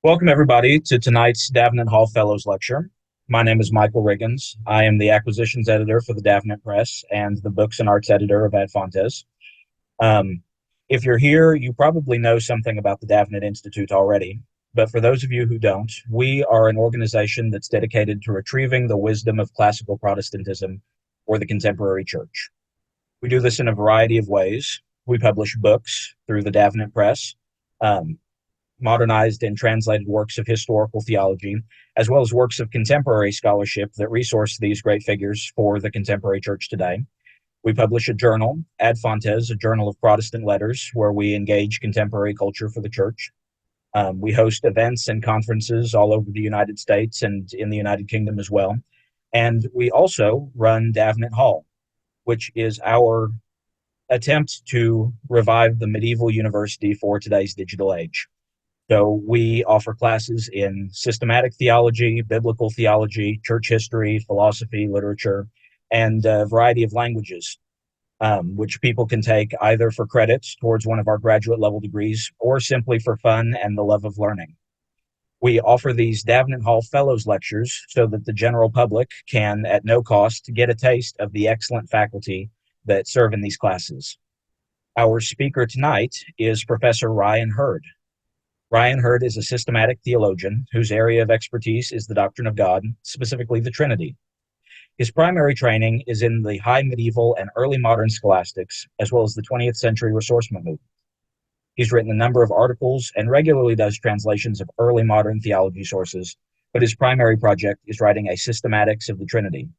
Welcome, everybody, to tonight's Davenant Hall Fellows Lecture. My name is Michael Riggins. I am the acquisitions editor for the Davenant Press and the books and arts editor of Ad Fontes. If you're here, you probably know something about the Davenant Institute already. But for those of you who don't, we are an organization that's dedicated to retrieving the wisdom of classical Protestantism for the contemporary church. We do this in a variety of ways. We publish books through the Davenant Press, modernized and translated works of historical theology, as well as works of contemporary scholarship that resource these great figures for the contemporary church today. We publish a journal, Ad Fontes, a journal of Protestant letters, where we engage contemporary culture for the church. We host events and conferences all over the United States and in the United Kingdom as well. And we also run Davenant Hall, which is our attempt to revive the medieval university for today's digital age. So we offer classes in systematic theology, biblical theology, church history, philosophy, literature, and a variety of languages, which people can take either for credits towards one of our graduate level degrees or simply for fun and the love of learning. We offer these Davenant Hall Fellows lectures so that the general public can, at no cost, get a taste of the excellent faculty that serve in these classes. Our speaker tonight is Professor Ryan Hurd. Ryan Hurd is a systematic theologian whose area of expertise is the doctrine of God, specifically the Trinity. His primary training is in the high medieval and early modern scholastics, as well as the 20th century ressourcement movement. He's written a number of articles and regularly does translations of early modern theology sources, but his primary project is writing a systematics of the Trinity.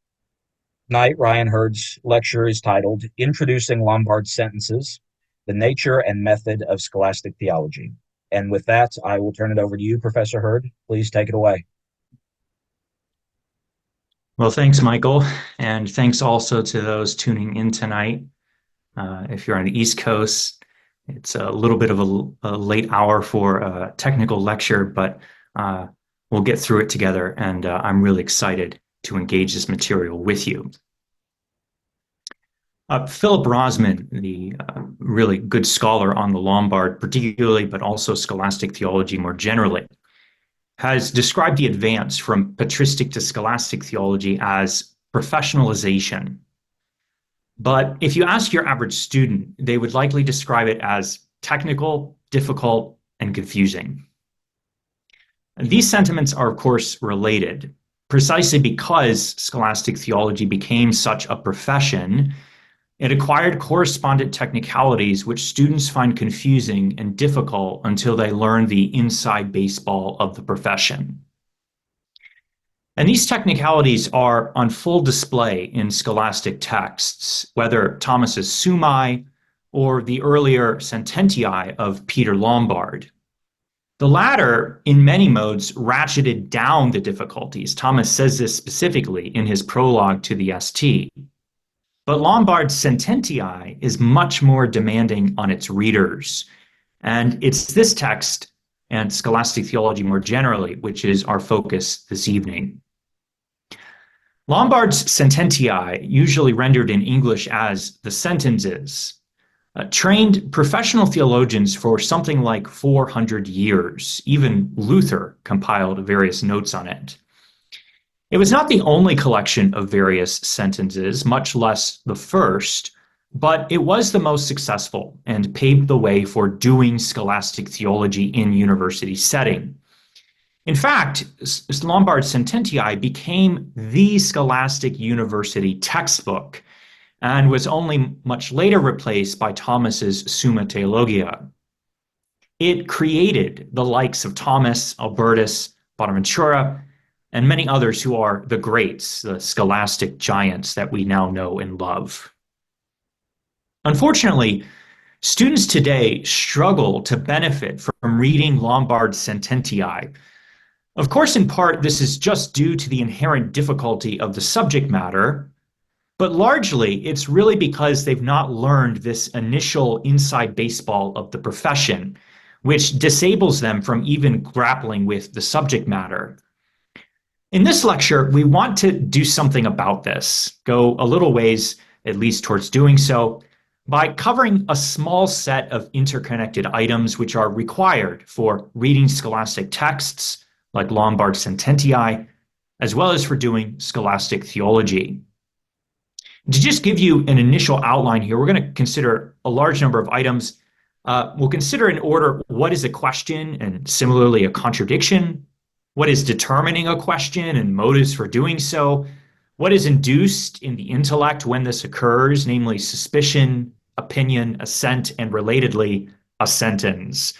Tonight, Ryan Hurd's lecture is titled Introducing Lombard's Sentences, the Nature and Method of Scholastic Theology. And with that, I will turn it over to you, Professor Hurd. Please take it away. Well, thanks, Michael. And thanks also to those tuning in tonight. If you're on the East Coast, it's a little bit of a late hour for a technical lecture, but we'll get through it together. And I'm really excited to engage this material with you. Philip Rosemann, the really good scholar on the Lombard particularly, but also scholastic theology more generally, has described the advance from patristic to scholastic theology as professionalization. But if you ask your average student, they would likely describe it as technical, difficult, and confusing. And these sentiments are, of course, related, precisely because scholastic theology became such a profession. It acquired correspondent technicalities which students find confusing and difficult until they learn the inside baseball of the profession. And these technicalities are on full display in scholastic texts, whether Thomas's Summae or the earlier Sententiae of Peter Lombard. The latter, in many modes, ratcheted down the difficulties. Thomas says this specifically in his prologue to the ST. But Lombard's Sententiae is much more demanding on its readers. And it's this text and scholastic theology more generally, which is our focus this evening. Lombard's Sententiae, usually rendered in English as the sentences, trained professional theologians for something like 400 years. Even Luther compiled various notes on it. It was not the only collection of various sentences, much less the first, but it was the most successful and paved the way for doing scholastic theology in university setting. In fact, Lombard's Sententiae became the scholastic university textbook and was only much later replaced by Thomas's Summa Theologia. It created the likes of Thomas, Albertus, Bonaventura, and many others who are the greats, the scholastic giants that we now know and love. Unfortunately, students today struggle to benefit from reading Lombard's Sententiae. Of course, in part, this is just due to the inherent difficulty of the subject matter, but largely it's really because they've not learned this initial inside baseball of the profession, which disables them from even grappling with the subject matter. In this lecture, we want to do something about this, go a little ways, at least towards doing so, by covering a small set of interconnected items which are required for reading scholastic texts like Lombard Sententiae, as well as for doing scholastic theology. To just give you an initial outline here, we're going to consider a large number of items. We'll consider in order what is a question and similarly a contradiction, what is determining a question and motives for doing so, what is induced in the intellect when this occurs, namely suspicion, opinion, assent, and relatedly, a sentence.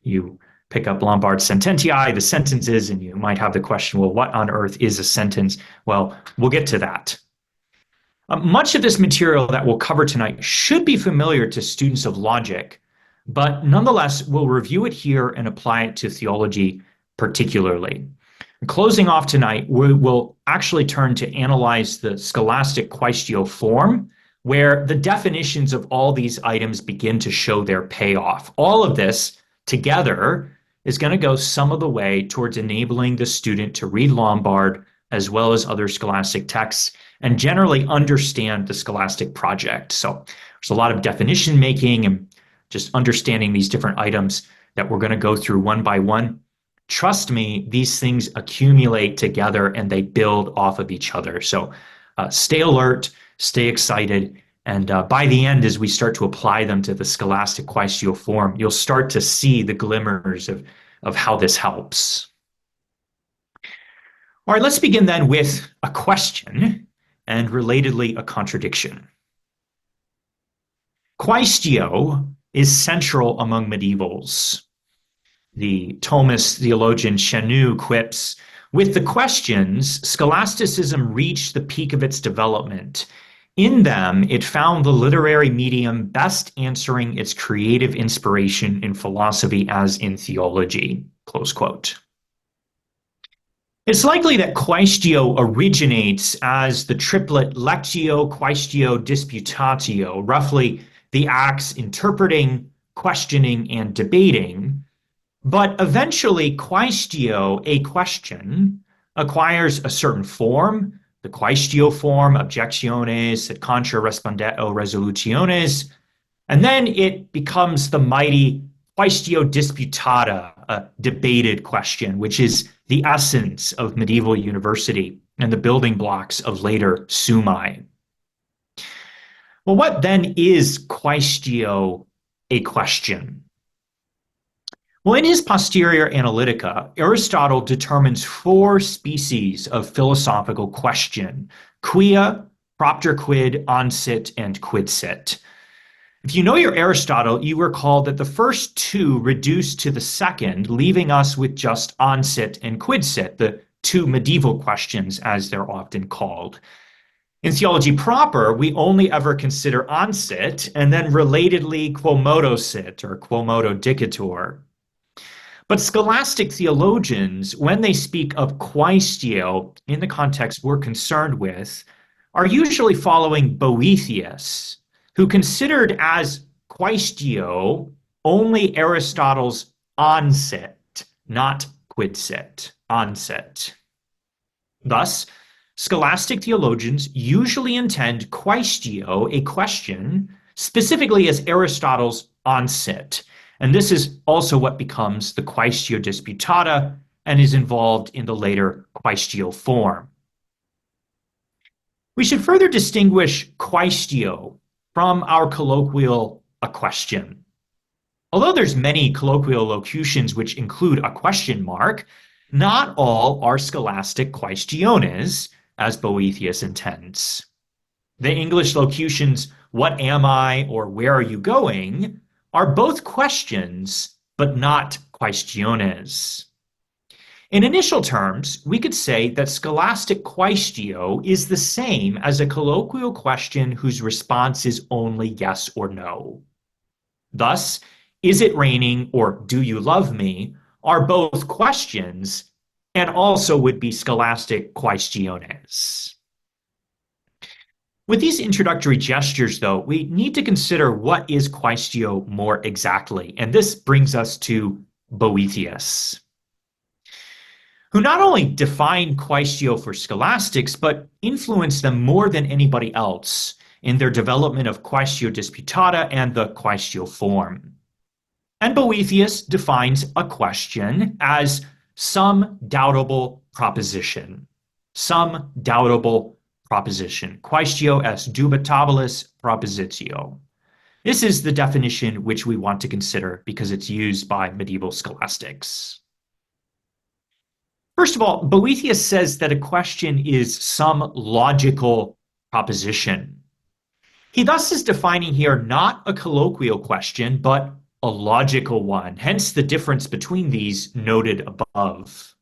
You pick up Lombard Sententiae, the sentences, and you might have the question, well, what on earth is a sentence? Well, we'll get to that. Much of this material that we'll cover tonight should be familiar to students of logic, but nonetheless, we'll review it here and apply it to theology particularly. Closing off tonight, we will actually turn to analyze the scholastic quaestio form, where the definitions of all these items begin to show their payoff. All of this together is going to go some of the way towards enabling the student to read Lombard as well as other scholastic texts and generally understand the scholastic project. So there's a lot of definition making and just understanding these different items that we're going to go through one by one. Trust me, these things accumulate together and they build off of each other. So stay alert, stay excited, and by the end, as we start to apply them to the scholastic quaestio form, you'll start to see the glimmers of how this helps. All right, let's begin then with a question and relatedly a contradiction. Quaestio is central among medievals. The Thomist theologian Chenu quips, with the questions, scholasticism reached the peak of its development. In them, it found the literary medium best answering its creative inspiration in philosophy as in theology. Close quote. It's likely that quaestio originates as the triplet lectio, quaestio, disputatio, roughly the acts interpreting, questioning, and debating. But eventually, quaestio, a question, acquires a certain form, the quaestio form, objectiones et contra respondeo resolutiones, and then it becomes the mighty quaestio disputata, a debated question, which is the essence of medieval university and the building blocks of later summae. Well, what then is quaestio, a question? Well, in his Posterior Analytica, Aristotle determines 4 species of philosophical question: quia, propter quid, onsit, and quidsit. If you know your Aristotle, you recall that the first 2 reduce to the second, leaving us with just onsit and quidsit, the 2 medieval questions, as they're often called. In theology proper, we only ever consider onsit and then relatedly quo modo sit or quo modo dicator. But scholastic theologians, when they speak of quaestio in the context we're concerned with, are usually following Boethius, who considered as quaestio only Aristotle's onsit, not quidsit, onsit. Thus, scholastic theologians usually intend quaestio, a question, specifically as Aristotle's onsit. And this is also what becomes the quaestio disputata and is involved in the later quaestio form. We should further distinguish quaestio from our colloquial a question. Although there's many colloquial locutions which include a question mark, not all are scholastic quaestiones, as Boethius intends. The English locutions, what am I or where are you going, are both questions, but not quaestiones. In initial terms, we could say that scholastic quaestio is the same as a colloquial question whose response is only yes or no. Thus, is it raining or do you love me are both questions and also would be scholastic quaestiones. With these introductory gestures, though, we need to consider what is quaestio more exactly, and this brings us to Boethius, who not only defined quaestio for scholastics, but influenced them more than anybody else in their development of quaestio disputata and the quaestio form. And Boethius defines a question as some doubtable proposition. Some doubtable proposition. Quaestio est dubitabilis propositio. This is the definition which we want to consider because it's used by medieval scholastics. First of all, Boethius says that a question is some logical proposition. He thus is defining here not a colloquial question, but a logical one, hence the difference between these noted above.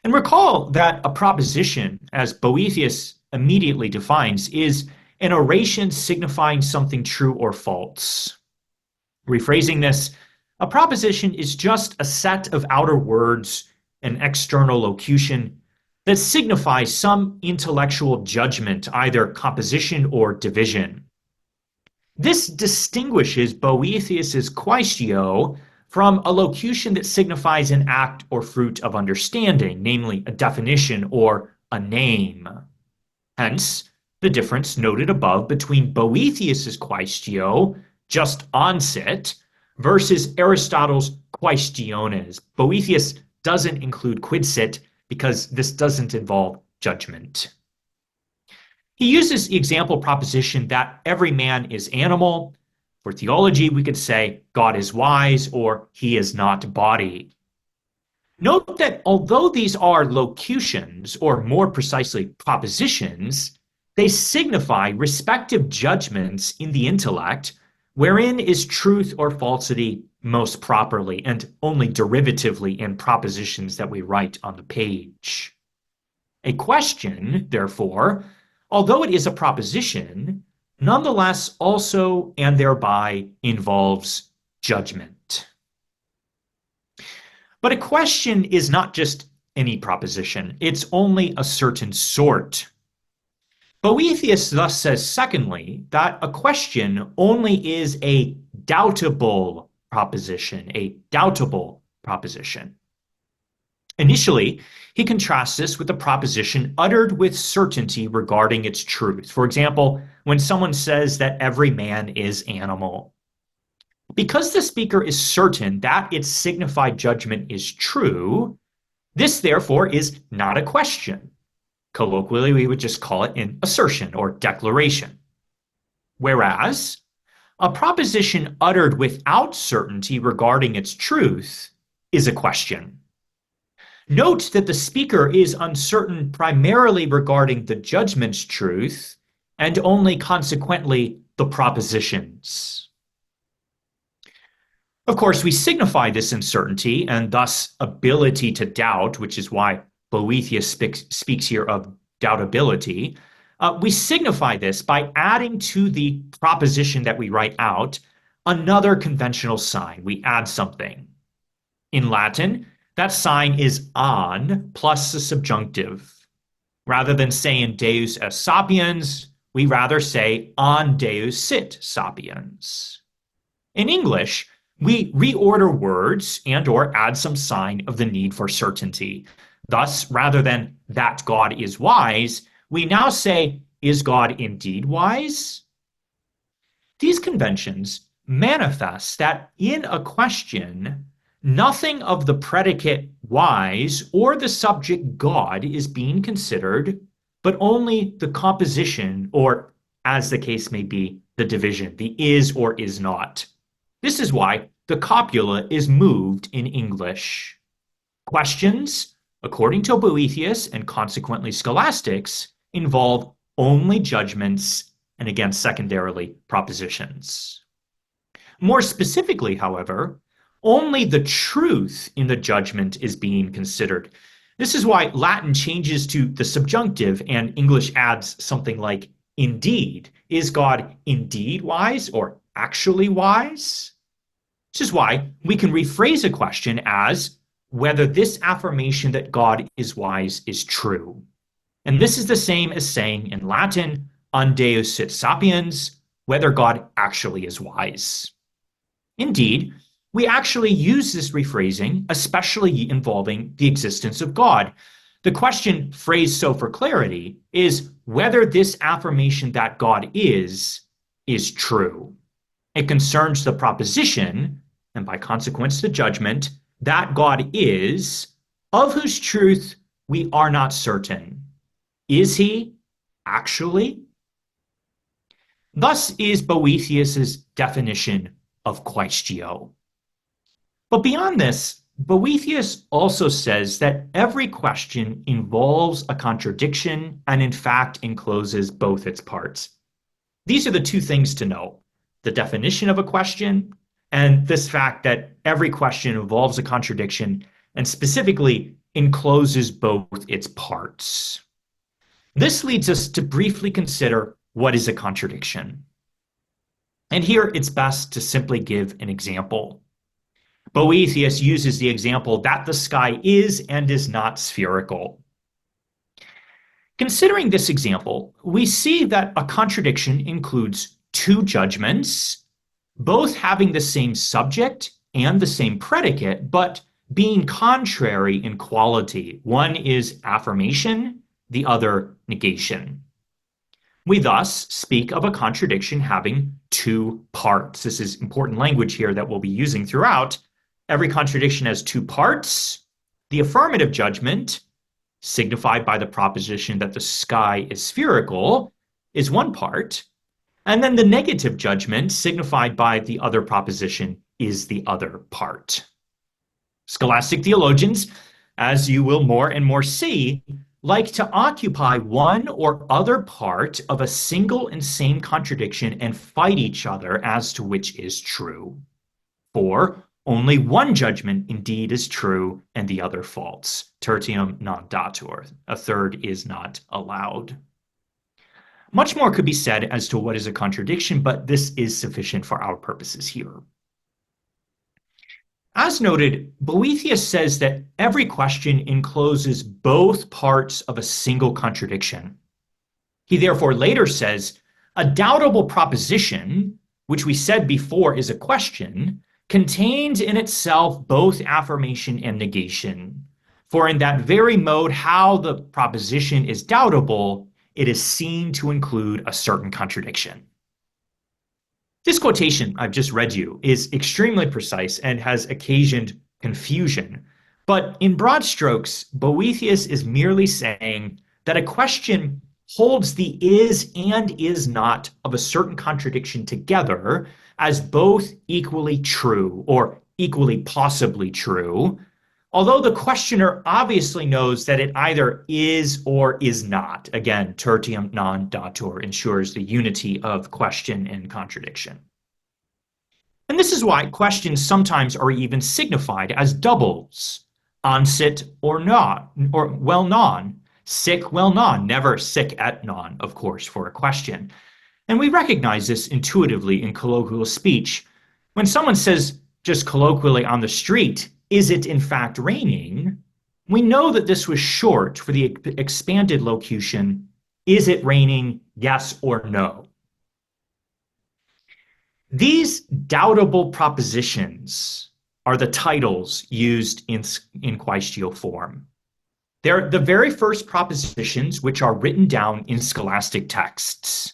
And recall that a proposition, as Boethius immediately defines, is an oration signifying something true or false. Rephrasing this, a proposition is just a set of outer words, an external locution, that signifies some intellectual judgment, either composition or division. This distinguishes Boethius's quaestio from a locution that signifies an act or fruit of understanding, namely a definition or a name. Hence, the difference noted above between Boethius's quaestio, just onset, versus Aristotle's quaestiones. Boethius doesn't include quidsit because this doesn't involve judgment. He uses the example proposition that every man is animal. For theology, we could say God is wise or he is not body. Note that although these are locutions, or more precisely propositions, they signify respective judgments in the intellect, wherein is truth or falsity most properly, and only derivatively in propositions that we write on the page. A question, therefore, although it is a proposition, nonetheless also and thereby involves judgment. But a question is not just any proposition, it's only a certain sort. Boethius thus says, secondly, that a question only is a doubtable proposition, a doubtable proposition. Initially, he contrasts this with a proposition uttered with certainty regarding its truth. For example, when someone says that every man is animal. Because the speaker is certain that its signified judgment is true, this therefore is not a question. Colloquially, we would just call it an assertion or declaration. Whereas, a proposition uttered without certainty regarding its truth is a question. Note that the speaker is uncertain primarily regarding the judgment's truth and only consequently the propositions. Of course, we signify this uncertainty and thus ability to doubt, which is why Boethius speaks here of doubtability. We signify this by adding to the proposition that we write out another conventional sign. We add something. In Latin, that sign is on plus the subjunctive. Rather than saying Deus est sapiens, we rather say on Deus sit sapiens. In English, we reorder words and or add some sign of the need for certainty. Thus, rather than that God is wise, we now say, is God indeed wise? These conventions manifest that in a question, nothing of the predicate wise or the subject God is being considered, but only the composition, or as the case may be, the division, the is or is not. This is why the copula is moved in English. Questions, according to Boethius and consequently scholastics, involve only judgments and again, secondarily, propositions. More specifically, however, only the truth in the judgment is being considered. This is why Latin changes to the subjunctive and English adds something like indeed. Is God indeed wise or actually wise? This is why we can rephrase a question as whether this affirmation that God is wise is true. And this is the same as saying in Latin, on Deus sit sapiens, whether God actually is wise. Indeed, we actually use this rephrasing, especially involving the existence of God. The question phrased so for clarity is, whether this affirmation that God is true. It concerns the proposition, and by consequence the judgment, that God is, of whose truth we are not certain. Is he actually? Thus is Boethius's definition of quaestio. But beyond this, Boethius also says that every question involves a contradiction and in fact encloses both its parts. These are the two things to know: the definition of a question and this fact that every question involves a contradiction and specifically encloses both its parts. This leads us to briefly consider what is a contradiction. And here it's best to simply give an example. Boethius uses the example that the sky is and is not spherical. Considering this example, we see that a contradiction includes two judgments, both having the same subject and the same predicate, but being contrary in quality. One is affirmation, the other negation. We thus speak of a contradiction having two parts. This is important language here that we'll be using throughout. Every contradiction has two parts: the affirmative judgment, signified by the proposition that the sky is spherical, is one part, and then the negative judgment, signified by the other proposition, is the other part. Scholastic theologians, as you will more and more see, like to occupy one or other part of a single and same contradiction and fight each other as to which is true. For only one judgment indeed is true and the other false. Tertium non datur. A third is not allowed. Much more could be said as to what is a contradiction, but this is sufficient for our purposes here. As noted, Boethius says that every question encloses both parts of a single contradiction. He therefore later says, a doubtable proposition, which we said before is a question, contains in itself both affirmation and negation. For in that very mode how the proposition is doubtable, it is seen to include a certain contradiction. This quotation I've just read you is extremely precise and has occasioned confusion. But in broad strokes, Boethius is merely saying that a question holds the is and is not of a certain contradiction together as both equally true or equally possibly true, although the questioner obviously knows that it either is or is not. Again, tertium non datur ensures the unity of question and contradiction. And this is why questions sometimes are even signified as doubles: onsit or not, or well non, sic well non, never sic et non, of course, for a question. And we recognize this intuitively in colloquial speech. When someone says just colloquially on the street, is it in fact raining? We know that this was short for the expanded locution, is it raining, yes or no? These doubtable propositions are the titles used in quaestio form. They're the very first propositions which are written down in scholastic texts.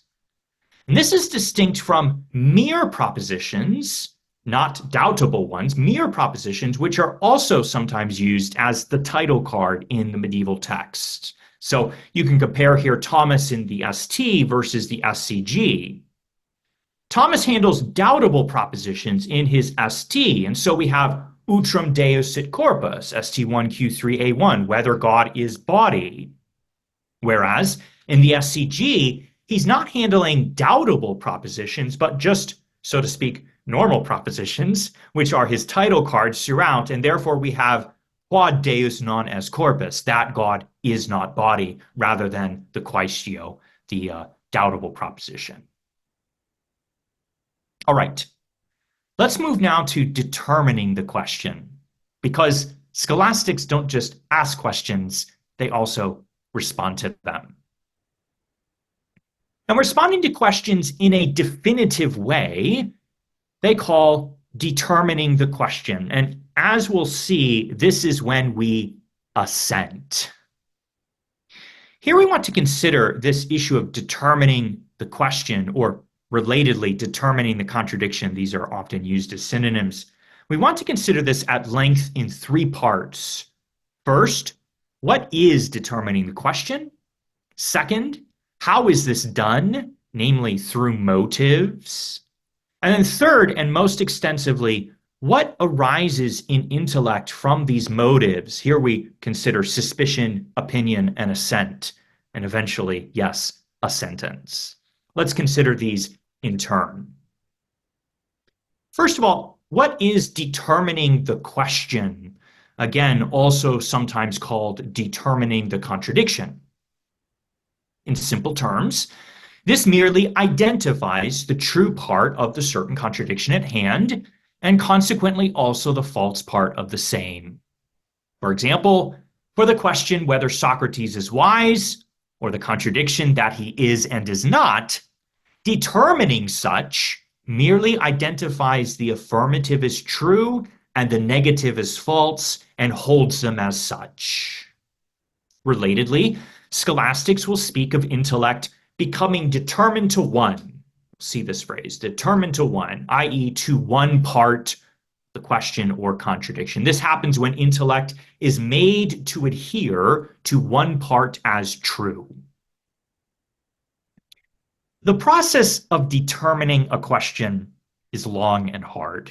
And this is distinct from mere propositions, not doubtable ones, mere propositions, which are also sometimes used as the title card in the medieval text. So you can compare here Thomas in the ST versus the SCG. Thomas handles doubtable propositions in his ST, and so we have utrum Deus sit corpus, ST1Q3A1, whether God is body. Whereas in the SCG, he's not handling doubtable propositions, but just, so to speak, normal propositions, which are his title cards throughout, and therefore we have quod Deus non est corpus, that God is not body, rather than the quaestio, the doubtable proposition. All right, let's move now to determining the question, because scholastics don't just ask questions, they also respond to them. And responding to questions in a definitive way, they call determining the question. And as we'll see, this is when we assent. Here we want to consider this issue of determining the question, or relatedly, determining the contradiction. These are often used as synonyms. We want to consider this at length in three parts. First, what is determining the question? Second, how is this done, namely through motives? And then third, and most extensively, what arises in intellect from these motives? Here we consider suspicion, opinion, and assent, and eventually, yes, a sentence. Let's consider these in turn. First of all, what is determining the question? Again, also sometimes called determining the contradiction. In simple terms, this merely identifies the true part of the certain contradiction at hand, and consequently also the false part of the same. For example, for the question whether Socrates is wise, or the contradiction that he is and is not, determining such merely identifies the affirmative as true and the negative as false and holds them as such. Relatedly, scholastics will speak of intellect becoming determined to one. See this phrase, determined to one, i.e. to one part, the question or contradiction. This happens when intellect is made to adhere to one part as true. The process of determining a question is long and hard.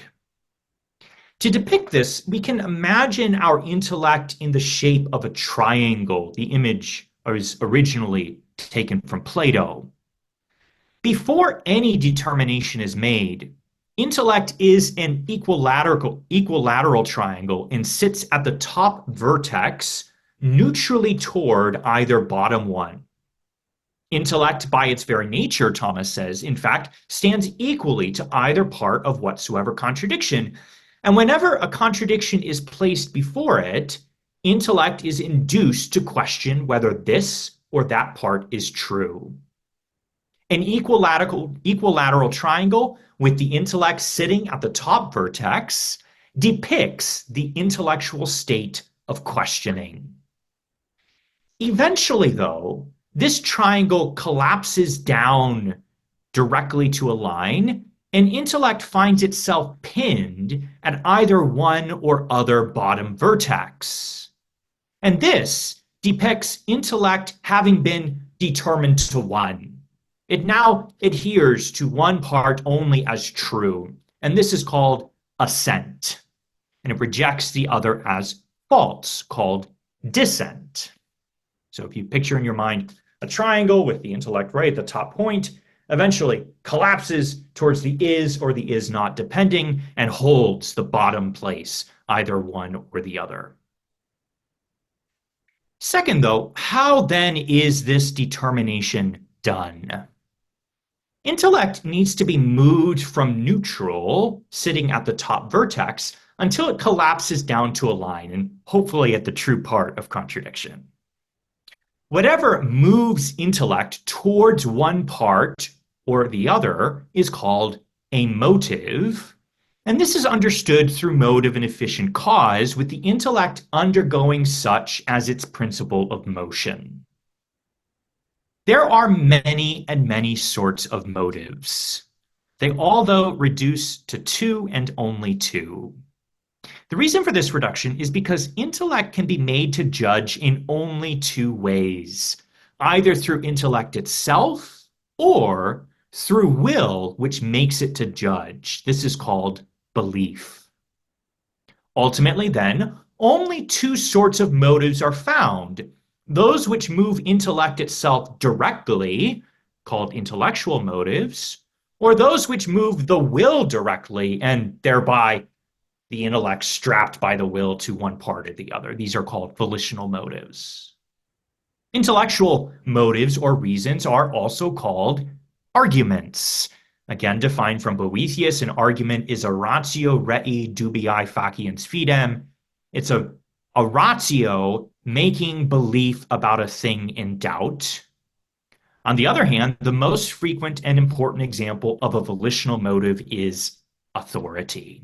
To depict this, we can imagine our intellect in the shape of a triangle. The image is originally taken from Plato. Before any determination is made, intellect is an equilateral triangle and sits at the top vertex, neutrally toward either bottom one. Intellect, by its very nature, Thomas says, in fact, stands equally to either part of whatsoever contradiction. And whenever a contradiction is placed before it, intellect is induced to question whether this or that part is true. An equilateral triangle with the intellect sitting at the top vertex depicts the intellectual state of questioning. Eventually, though, this triangle collapses down directly to a line, and intellect finds itself pinned at either one or other bottom vertex. And this depicts intellect having been determined to one. It now adheres to one part only as true, and this is called assent. And it rejects the other as false, called dissent. So if you picture in your mind a triangle with the intellect right at the top point, eventually collapses towards the is or the is not, depending, and holds the bottom place, either one or the other. Second, though, how then is this determination done? Intellect needs to be moved from neutral, sitting at the top vertex, until it collapses down to a line, and hopefully at the true part of contradiction. Whatever moves intellect towards one part or the other is called a motive, and this is understood through motive and efficient cause, with the intellect undergoing such as its principle of motion. There are many and many sorts of motives. They all, though, reduce to two and only two. The reason for this reduction is because intellect can be made to judge in only two ways, either through intellect itself or through will, which makes it to judge. This is called belief. Ultimately, then, only two sorts of motives are found: those which move intellect itself directly, called intellectual motives, or those which move the will directly and thereby the intellect strapped by the will to one part or the other. These are called volitional motives. Intellectual motives or reasons are also called arguments. Again, defined from Boethius, an argument is a ratio rei dubii faciens fidem. It's a ratio making belief about a thing in doubt. On the other hand, the most frequent and important example of a volitional motive is authority.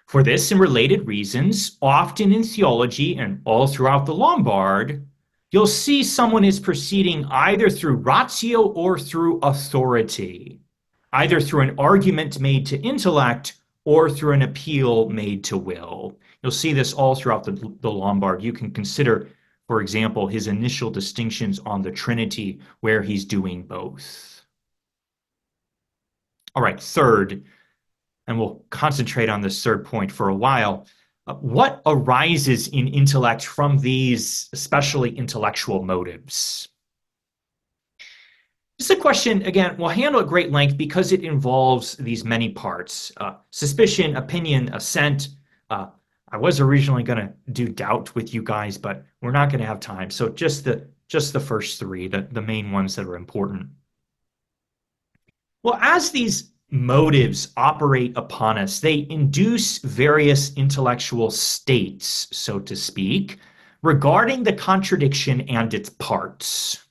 For this and related reasons, often in theology and all throughout the Lombard, you'll see someone is proceeding either through ratio or through authority, either through an argument made to intellect or through an appeal made to will. You'll see this all throughout the Lombard. You can consider, for example, his initial distinctions on the Trinity, where he's doing both. All right, third, and we'll concentrate on this third point for a while. What arises in intellect from these especially intellectual motives? This is a question, again, we'll handle at great length because it involves these many parts. Suspicion, opinion, assent. I was originally going to do doubt with you guys, but we're not going to have time. So just the first three, the main ones that are important. Well, as these motives operate upon us, they induce various intellectual states, so to speak, regarding the contradiction and its parts.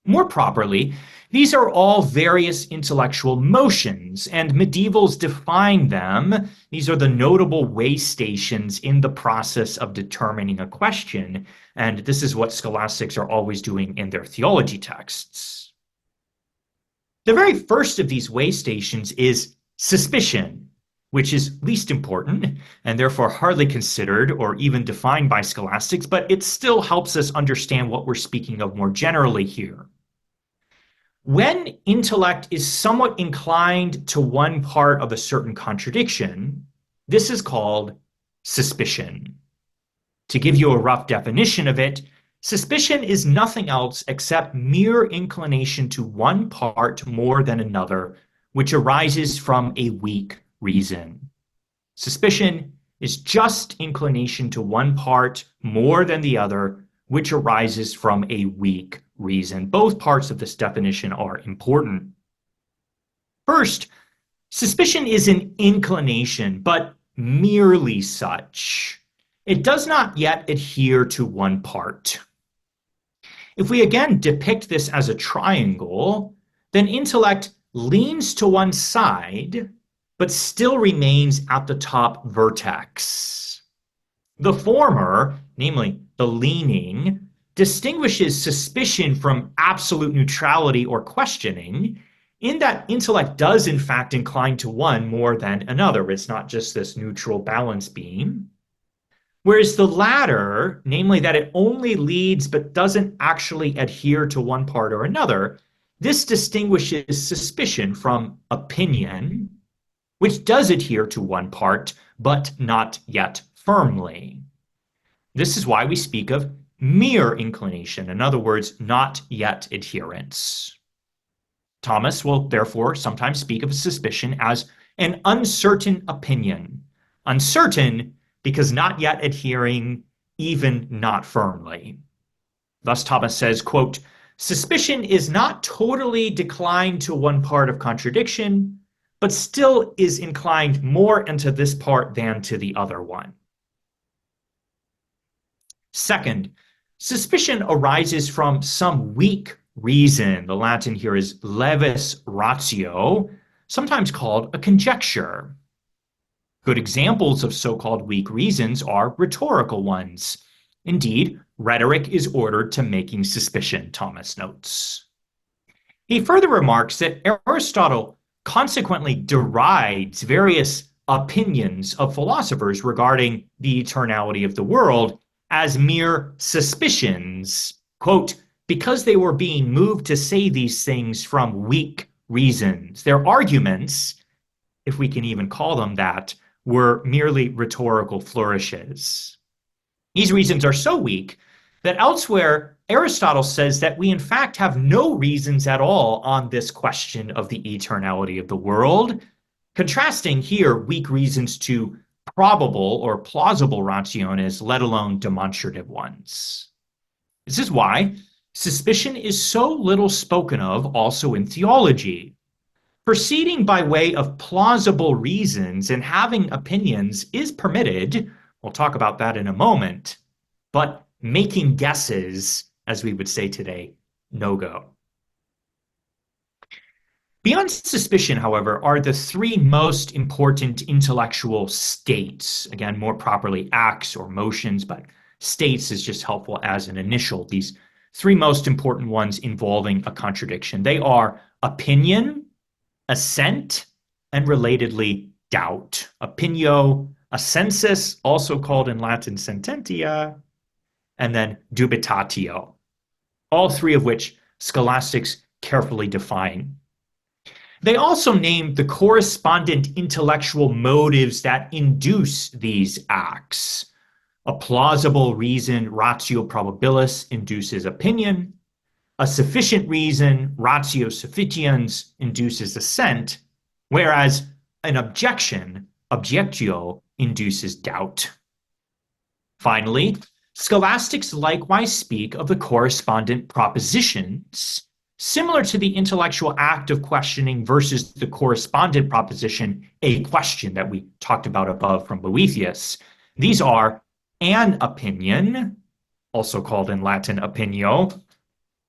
More properly, these are all various intellectual motions, and medievals define them. These are the notable way stations in the process of determining a question, and this is what scholastics are always doing in their theology texts. The very first of these way stations is suspicion, which is least important and therefore hardly considered or even defined by scholastics, but it still helps us understand what we're speaking of more generally here. When intellect is somewhat inclined to one part of a certain contradiction, this is called suspicion. To give you a rough definition of it, suspicion is nothing else except mere inclination to one part more than another, which arises from a weak reason. Suspicion is just inclination to one part more than the other, which arises from a weak reason. Both parts of this definition are important. First, suspicion is an inclination, but merely such. It does not yet adhere to one part. If we again depict this as a triangle, then intellect leans to one side, but still remains at the top vertex. The former, namely the leaning, distinguishes suspicion from absolute neutrality or questioning, in that intellect does in fact incline to one more than another. It's not just this neutral balance beam. Whereas the latter, namely that it only leads but doesn't actually adhere to one part or another, this distinguishes suspicion from opinion, which does adhere to one part, but not yet firmly. This is why we speak of mere inclination, in other words, not yet adherence. Thomas will therefore sometimes speak of suspicion as an uncertain opinion. Uncertain because not yet adhering, even not firmly. Thus Thomas says, quote, suspicion is not totally declined to one part of contradiction, but still is inclined more into this part than to the other one. Second, suspicion arises from some weak reason. The Latin here is levis ratio, sometimes called a conjecture. Good examples of so-called weak reasons are rhetorical ones. Indeed, rhetoric is ordered to making suspicion, Thomas notes. He further remarks that Aristotle consequently derides various opinions of philosophers regarding the eternality of the world as mere suspicions, quote, because they were being moved to say these things from weak reasons. Their arguments, if we can even call them that, were merely rhetorical flourishes. These reasons are so weak that elsewhere Aristotle says that we in fact have no reasons at all on this question of the eternality of the world, contrasting here weak reasons to probable or plausible rationes, let alone demonstrative ones. This is why suspicion is so little spoken of also in theology. Proceeding by way of plausible reasons and having opinions is permitted, we'll talk about that in a moment, but making guesses, as we would say today, no go. Beyond suspicion, however, are the three most important intellectual states, again, more properly acts or motions, but states is just helpful as an initial. These three most important ones involving a contradiction. They are opinion, assent, and relatedly doubt. Opinio, assensus, also called in Latin sententia, and then dubitatio, all three of which scholastics carefully define. They also named the correspondent intellectual motives that induce these acts. A plausible reason, ratio probabilis, induces opinion. A sufficient reason, ratio sufficiens, induces assent, whereas an objection, objectio, induces doubt. Finally, scholastics likewise speak of the correspondent propositions, similar to the intellectual act of questioning versus the correspondent proposition, a question, that we talked about above from Boethius. These are an opinion, also called in Latin opinio,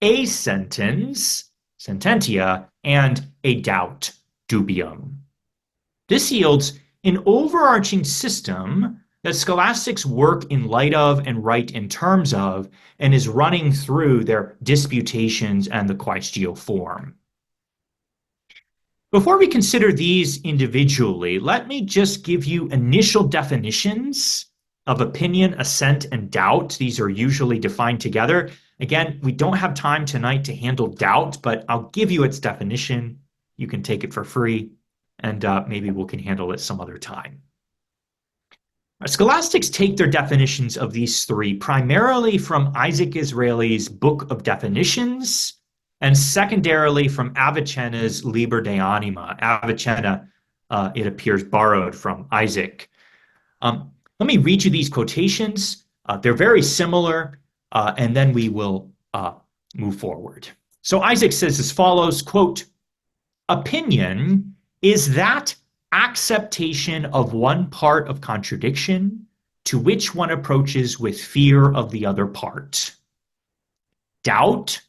a sentence, sententia, and a doubt, dubium. This yields an overarching system that scholastics work in light of and write in terms of, and is running through their disputations and the quaestio form. Before we consider these individually, let me just give you initial definitions of opinion, assent, and doubt. These are usually defined together. Again, we don't have time tonight to handle doubt, but I'll give you its definition. You can take it for free, and maybe we can handle it some other time. Scholastics take their definitions of these three primarily from Isaac Israeli's Book of Definitions, and secondarily from Avicenna's Liber de Anima. Avicenna, it appears, borrowed from Isaac. Let me read you these quotations. They're very similar, and then we will move forward. So Isaac says as follows, quote, "Opinion is that acceptation of one part of contradiction to which one approaches with fear of the other part. Doubt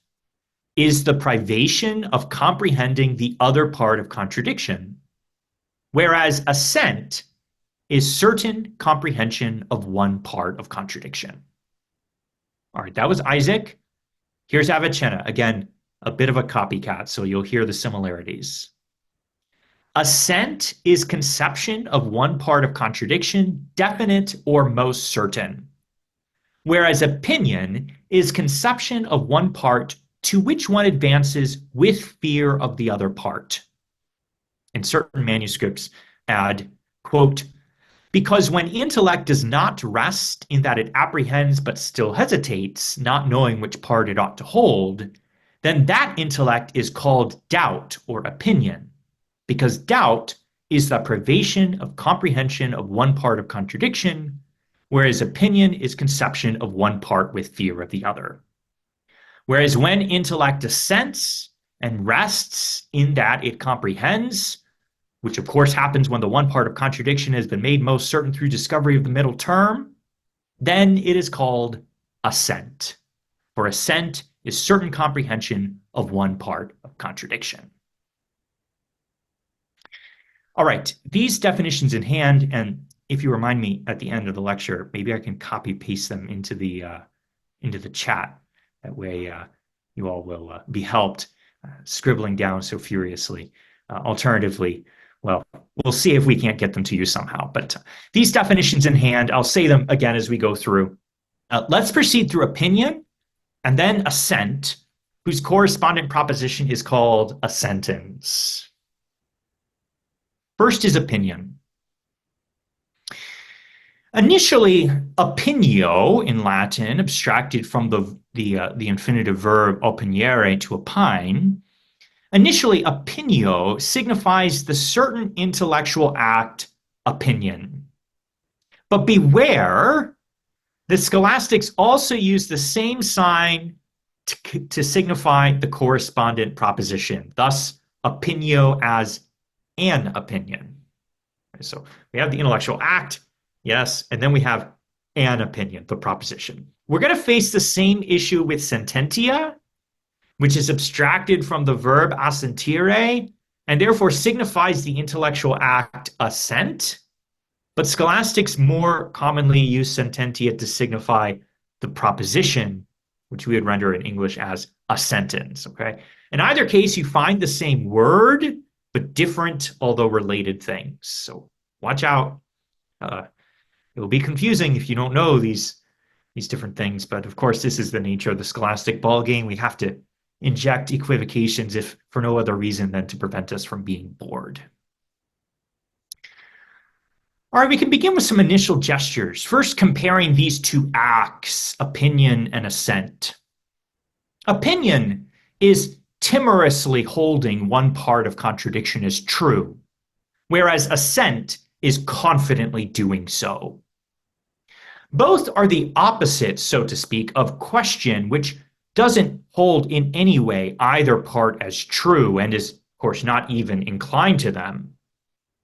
is the privation of comprehending the other part of contradiction, whereas assent is certain comprehension of one part of contradiction." All right, that was Isaac. Here's Avicenna. Again, a bit of a copycat, so you'll hear the similarities. Assent is conception of one part of contradiction, definite or most certain, whereas opinion is conception of one part to which one advances with fear of the other part. And certain manuscripts add, quote, "Because when intellect does not rest in that it apprehends but still hesitates, not knowing which part it ought to hold, then that intellect is called doubt or opinion, because doubt is the privation of comprehension of one part of contradiction, whereas opinion is conception of one part with fear of the other. Whereas when intellect assents and rests in that it comprehends, which of course happens when the one part of contradiction has been made most certain through discovery of the middle term, then it is called assent. For assent is certain comprehension of one part of contradiction." All right, these definitions in hand, and if you remind me at the end of the lecture, maybe I can copy paste them into the chat. That way you all will be helped scribbling down so furiously. Alternatively, well, we'll see if we can't get them to you somehow. But these definitions in hand, I'll say them again as we go through. Let's proceed through opinion and then assent, whose correspondent proposition is called a sentence. First is opinion. Initially, opinio in Latin, abstracted from the infinitive verb opinere, to opine. Initially, opinio signifies the certain intellectual act, opinion. But beware, the scholastics also use the same sign to signify the correspondent proposition. Thus, opinio as an opinion. So we have the intellectual act, yes, and then we have an opinion, the proposition. We're going to face the same issue with sententia, which is abstracted from the verb assentire, and therefore signifies the intellectual act assent. But scholastics more commonly use sententia to signify the proposition, which we would render in English as a sentence, okay? In either case, you find the same word, but different, although related things. So watch out. It will be confusing if you don't know these different things. But of course, this is the nature of the scholastic ballgame. We have to inject equivocations if for no other reason than to prevent us from being bored. All right, we can begin with some initial gestures. First, comparing these two acts, opinion and assent. Opinion is timorously holding one part of contradiction as true, whereas assent is confidently doing so. Both are the opposite, so to speak, of question, which doesn't hold in any way either part as true and is, of course, not even inclined to them.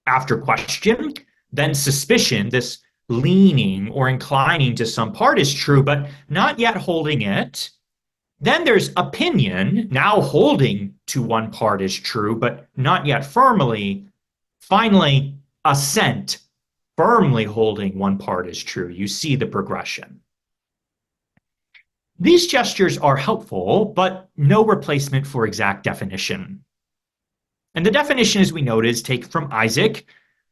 After question, then suspicion, this leaning or inclining to some part is true, but not yet holding it. Then there's opinion, now holding to one part is true, but not yet firmly. Finally, assent, firmly holding one part is true. You see the progression. These gestures are helpful, but no replacement for exact definition. And the definition, as we noted, is taken from Isaac,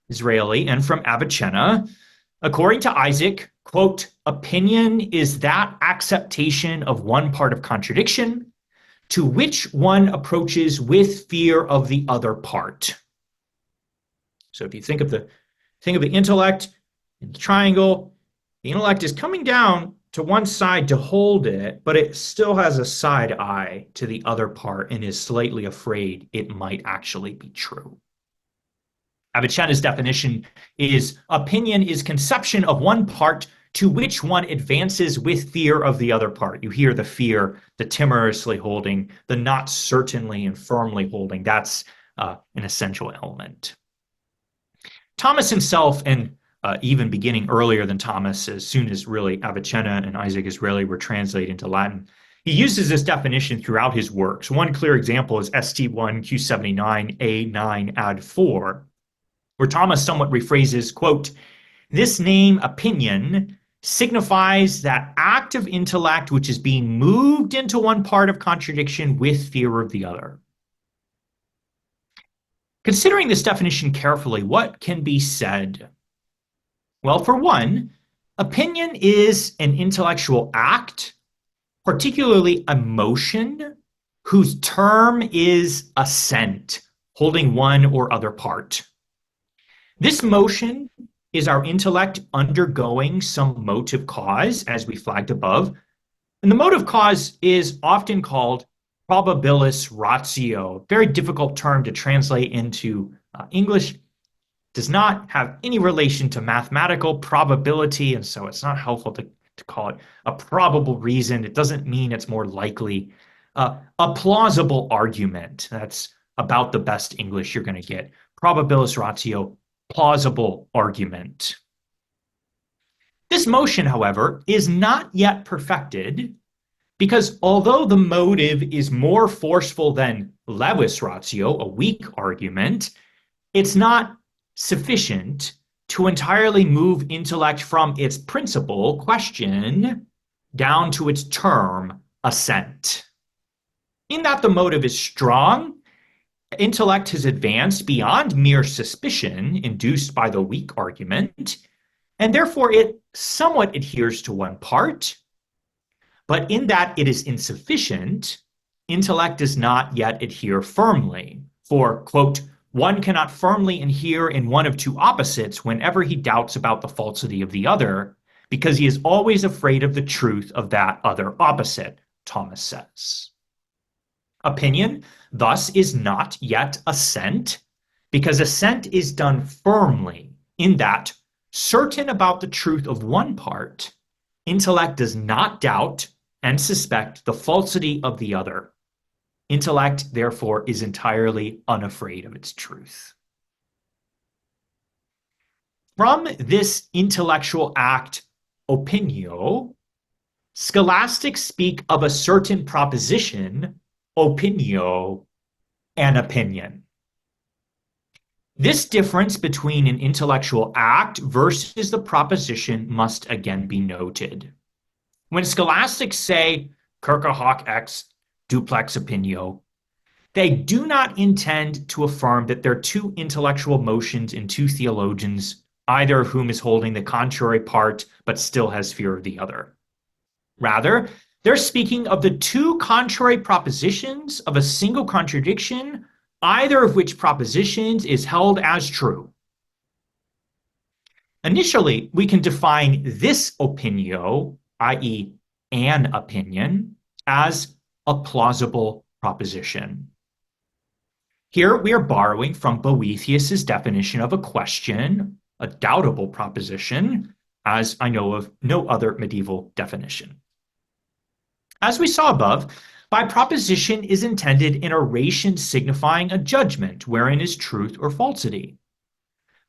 Israeli, and from Avicenna. According to Isaac, quote, opinion is that acceptation of one part of contradiction to which one approaches with fear of the other part. So if you think of the intellect in the triangle, the intellect is coming down to one side to hold it, but it still has a side eye to the other part and is slightly afraid it might actually be true. Avicenna's definition is opinion is conception of one part to which one advances with fear of the other part. You hear the fear, the timorously holding, the not certainly and firmly holding. That's an essential element. Thomas himself, and even beginning earlier than Thomas, as soon as really Avicenna and Isaac Israeli were translated into Latin, he uses this definition throughout his works. One clear example is ST1 Q79 A9 ad 4, where Thomas somewhat rephrases, quote, this name opinion signifies that act of intellect which is being moved into one part of contradiction with fear of the other. Considering this definition carefully, what can be said? Well, for one, opinion is an intellectual act, particularly a motion, whose term is assent, holding one or other part. This motion is our intellect undergoing some motive cause, as we flagged above. And the motive cause is often called probabilis ratio, very difficult term to translate into English. Does not have any relation to mathematical probability, and so it's not helpful to call it a probable reason. It doesn't mean it's more likely. A plausible argument, that's about the best English you're going to get. Probabilis ratio, plausible argument. This motion, however, is not yet perfected because although the motive is more forceful than levis ratio, a weak argument, it's not sufficient to entirely move intellect from its principle, question, down to its term, assent. In that the motive is strong, intellect has advanced beyond mere suspicion induced by the weak argument, and therefore it somewhat adheres to one part, but in that it is insufficient, intellect does not yet adhere firmly. For, quote, one cannot firmly adhere in one of two opposites whenever he doubts about the falsity of the other, because he is always afraid of the truth of that other opposite, Thomas says. Opinion, thus, is not yet assent, because assent is done firmly in that, certain about the truth of one part, intellect does not doubt and suspect the falsity of the other. Intellect, therefore, is entirely unafraid of its truth. From this intellectual act, opinio, scholastics speak of a certain proposition, opinio, and opinion. This difference between an intellectual act versus the proposition must again be noted. When scholastics say circa hoc ex duplex opinio, they do not intend to affirm that there are two intellectual motions in two theologians, either of whom is holding the contrary part but still has fear of the other. Rather, they're speaking of the two contrary propositions of a single contradiction, either of which propositions is held as true. Initially, we can define this opinio, i.e., an opinion, as a plausible proposition. Here we are borrowing from Boethius's definition of a question, a doubtable proposition, as I know of no other medieval definition. As we saw above, by proposition is intended an oration signifying a judgment wherein is truth or falsity.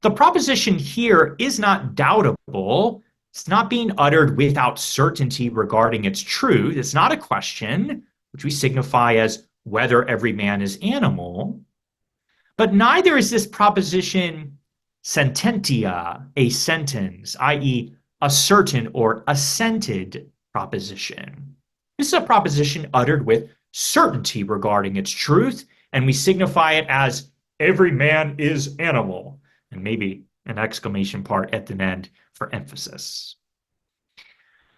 The proposition here is not doubtable. It's not being uttered without certainty regarding its truth. It's not a question, which we signify as whether every man is animal. But neither is this proposition sententia, a sentence, i.e., a certain or assented proposition. This is a proposition uttered with certainty regarding its truth, and we signify it as every man is animal, and maybe an exclamation part at the end for emphasis.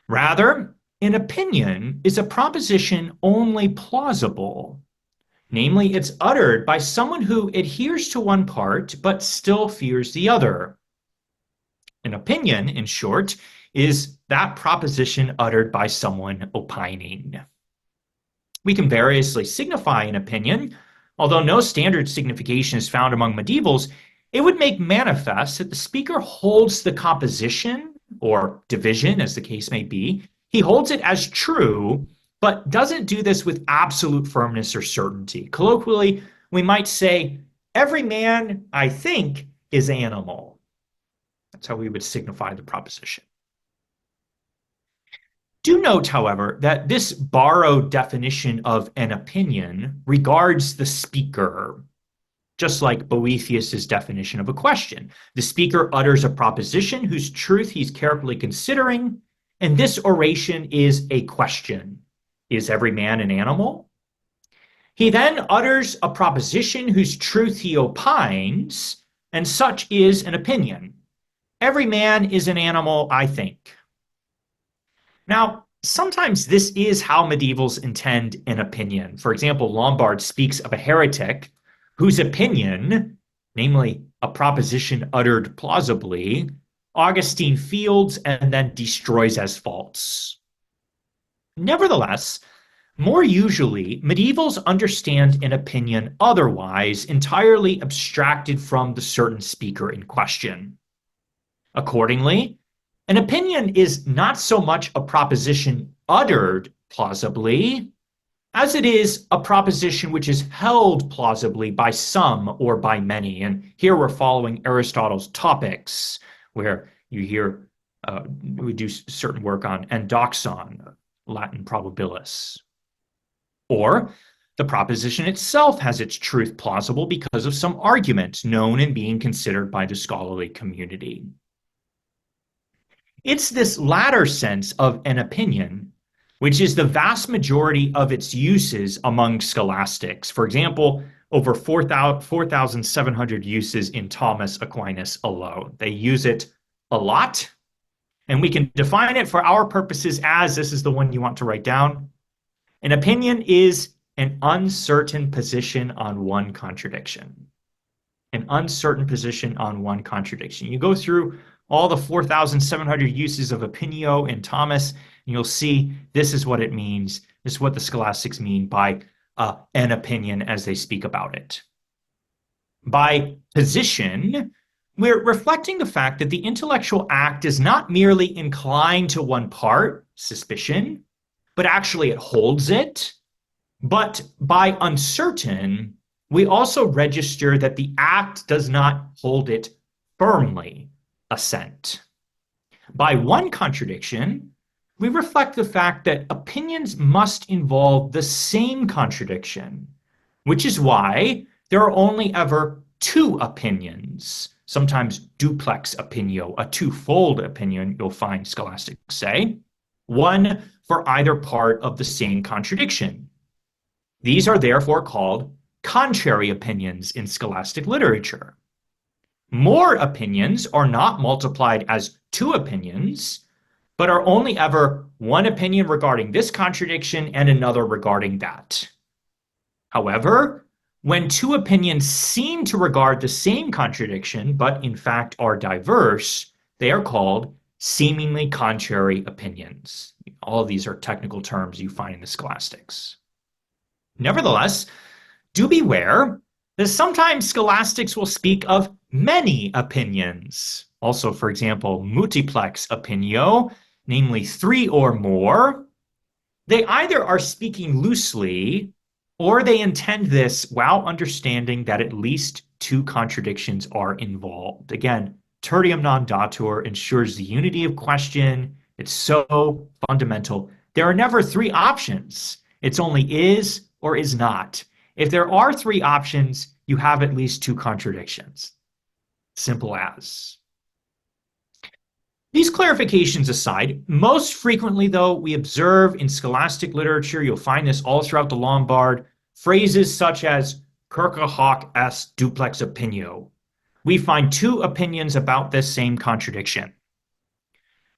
Rather, an opinion is a proposition only plausible. Namely, it's uttered by someone who adheres to one part but still fears the other. An opinion, in short, is that proposition uttered by someone opining. We can variously signify an opinion. Although no standard signification is found among medievals, it would make manifest that the speaker holds the composition, or division as the case may be. He holds it as true, but doesn't do this with absolute firmness or certainty. Colloquially, we might say, every man, I think, is animal. That's how we would signify the proposition. Do note, however, that this borrowed definition of an opinion regards the speaker, just like Boethius's definition of a question. The speaker utters a proposition whose truth he's carefully considering, and this oration is a question. Is every man an animal? He then utters a proposition whose truth he opines, and such is an opinion. Every man is an animal, I think. Now, sometimes this is how medievals intend an opinion. For example, Lombard speaks of a heretic whose opinion, namely a proposition uttered plausibly, Augustine fields and then destroys as false. Nevertheless, more usually, medievals understand an opinion otherwise entirely abstracted from the certain speaker in question. Accordingly, an opinion is not so much a proposition uttered plausibly as it is a proposition which is held plausibly by some or by many. And here we're following Aristotle's Topics, where you hear we do certain work on endoxon, Latin probabilis. Or the proposition itself has its truth plausible because of some argument known and being considered by the scholarly community. It's this latter sense of an opinion, which is the vast majority of its uses among scholastics. For example, over 4,700 uses in Thomas Aquinas alone. They use it a lot, and we can define it for our purposes as, this is the one you want to write down, an opinion is an uncertain position on one contradiction. An uncertain position on one contradiction. You go through all the 4,700 uses of opinio in Thomas, and you'll see this is what it means. This is what the scholastics mean by an opinion as they speak about it. By position, we're reflecting the fact that the intellectual act is not merely inclined to one part, suspicion, but actually it holds it. But by uncertain, we also register that the act does not hold it firmly, assent. By one contradiction, we reflect the fact that opinions must involve the same contradiction, which is why there are only ever two opinions, sometimes duplex opinio, a twofold opinion, you'll find scholastics say. one for either part of the same contradiction. These are therefore called contrary opinions in scholastic literature. More opinions are not multiplied as two opinions, but are only ever one opinion regarding this contradiction and another regarding that. However, when two opinions seem to regard the same contradiction, but in fact are diverse, they are called seemingly contrary opinions. All of these are technical terms you find in the scholastics. Nevertheless, do beware that sometimes scholastics will speak of many opinions. Also, for example, multiplex opinio, namely three or more. They either are speaking loosely or they intend this while understanding that at least two contradictions are involved. Again, tertium non datur ensures the unity of question. It's so fundamental. There are never three options. It's only is or is not. If there are three options, you have at least two contradictions. Simple as. These clarifications aside, most frequently, though, we observe in scholastic literature, you'll find this all throughout the Lombard, phrases such as circa hoc est duplex opinio. We find two opinions about this same contradiction.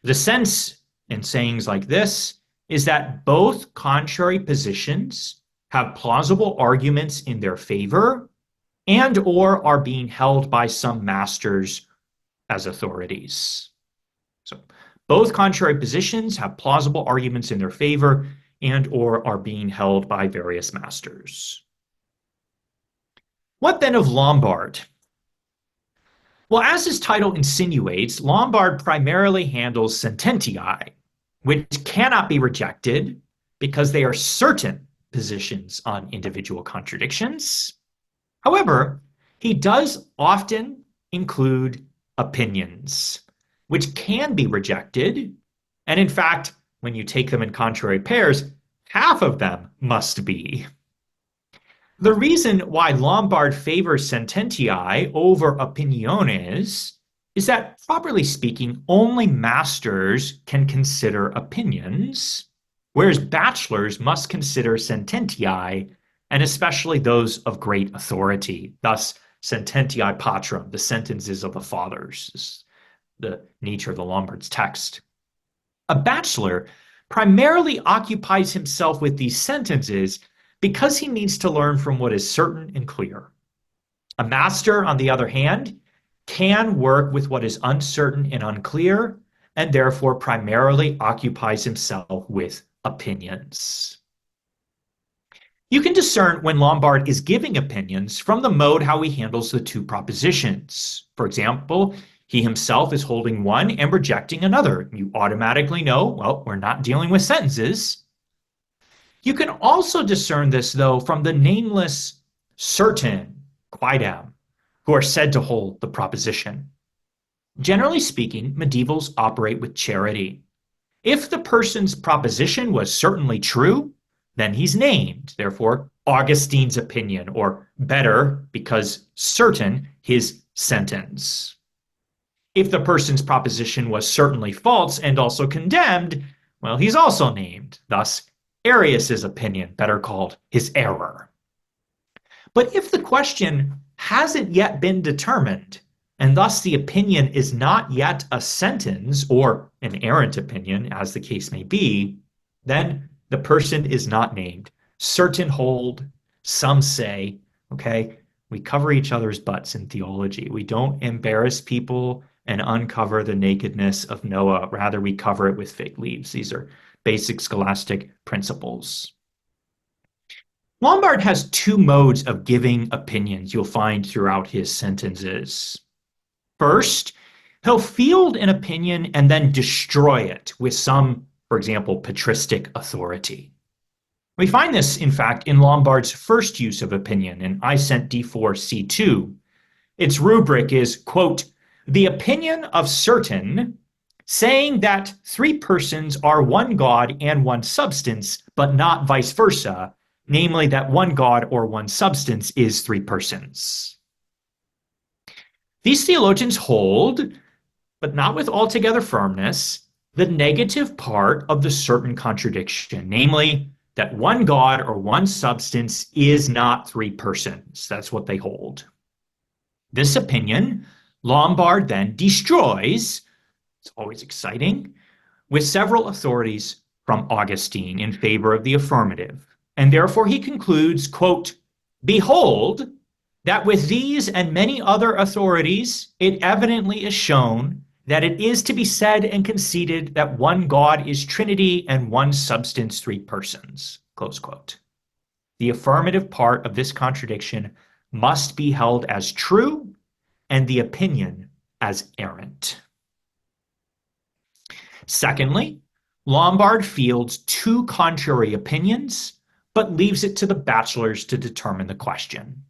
The sense in sayings like this is that both contrary positions have plausible arguments in their favor and or are being held by some masters as authorities. So both contrary positions have plausible arguments in their favor and or are being held by various masters. What then of Lombard? Well, as his title insinuates, Lombard primarily handles Sententiae, which cannot be rejected because they are certain positions on individual contradictions. However, he does often include opinions, which can be rejected. And in fact, when you take them in contrary pairs, half of them must be. The reason why Lombard favors Sententiae over opiniones is that, properly speaking, only masters can consider opinions, whereas bachelors must consider Sententiae, and especially those of great authority. Thus, Sententiae patrum, the sentences of the fathers, is the nature of the Lombard's text. A bachelor primarily occupies himself with these sentences because he needs to learn from what is certain and clear. A master, on the other hand, can work with what is uncertain and unclear, and therefore primarily occupies himself with opinions. You can discern when Lombard is giving opinions from the mode how he handles the two propositions. For example, he himself is holding one and rejecting another. You automatically know, well, we're not dealing with sentences. You can also discern this, though, from the nameless certain, quidam, who are said to hold the proposition. Generally speaking, medievals operate with charity. If the person's proposition was certainly true, then he's named, therefore, Augustine's opinion, or better, because certain, his sentence. If the person's proposition was certainly false and also condemned, well, he's also named, thus Arius's opinion, better called his error. But if the question hasn't yet been determined, and thus the opinion is not yet a sentence or an errant opinion, as the case may be, then the person is not named. Certain hold, some say, okay? We cover each other's butts in theology. We don't embarrass people and uncover the nakedness of Noah. Rather, we cover it with fig leaves. These are basic scholastic principles. Lombard has two modes of giving opinions you'll find throughout his sentences. First, he'll field an opinion and then destroy it with some, for example, patristic authority. We find this, in fact, in Lombard's first use of opinion in I Cent D4 C2. Its rubric is, quote, the opinion of certain, saying that three persons are one God and one substance, but not vice versa, namely that one God or one substance is three persons. These theologians hold, but not with altogether firmness, the negative part of the certain contradiction, namely that one God or one substance is not three persons. That's what they hold. This opinion, Lombard then destroys, it's always exciting, with several authorities from Augustine in favor of the affirmative. And therefore he concludes, quote, "Behold, that with these and many other authorities, it evidently is shown that it is to be said and conceded that one God is Trinity and one substance three persons." Close quote. The affirmative part of this contradiction must be held as true and the opinion as errant. Secondly, Lombard fields two contrary opinions, but leaves it to the bachelors to determine the question.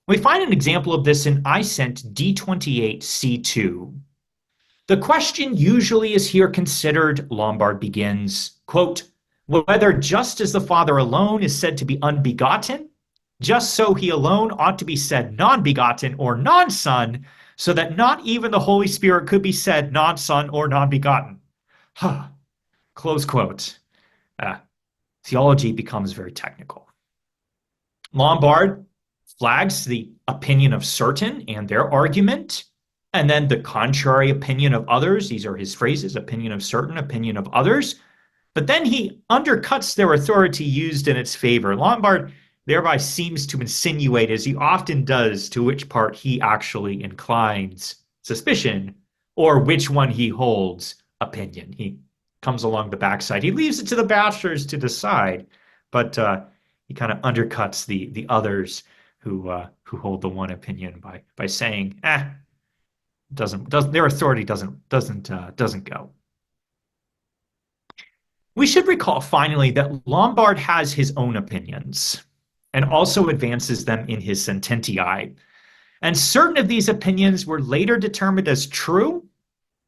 We find an example of this in I-Cent D28C2. The question usually is here considered, Lombard begins, quote, "Whether just as the Father alone is said to be unbegotten, just so he alone ought to be said non-begotten or non-son, so that not even the Holy Spirit could be said non-son or non-begotten." Close quote. Theology becomes very technical. Lombard flags the opinion of certain and their argument, and then the contrary opinion of others. These are his phrases: opinion of certain, opinion of others. But then he undercuts their authority used in its favor. Lombard thereby seems to insinuate, as he often does, to which part he actually inclines suspicion, or which one he holds opinion. He comes along the backside. He leaves it to the bachelors to decide, but he kind of undercuts the others who hold the one opinion by saying, their authority doesn't go. We should recall finally that Lombard has his own opinions and also advances them in his Sententiae. And certain of these opinions were later determined as true.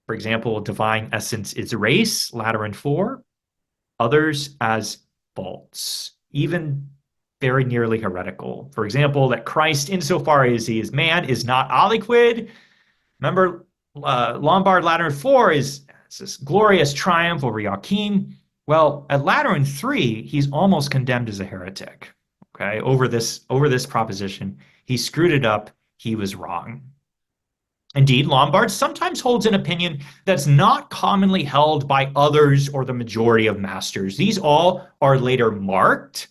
For example, divine essence is race, Lateran 4. Others as false, even very nearly heretical. For example, that Christ, insofar as he is man, is not aliquid. Remember, Lombard Lateran 4 is this glorious triumph over Joachim. Well, at Lateran 3, he's almost condemned as a heretic. Okay, over this proposition, he screwed it up. He was wrong. Indeed, Lombard sometimes holds an opinion that's not commonly held by others or the majority of masters. These all are later marked.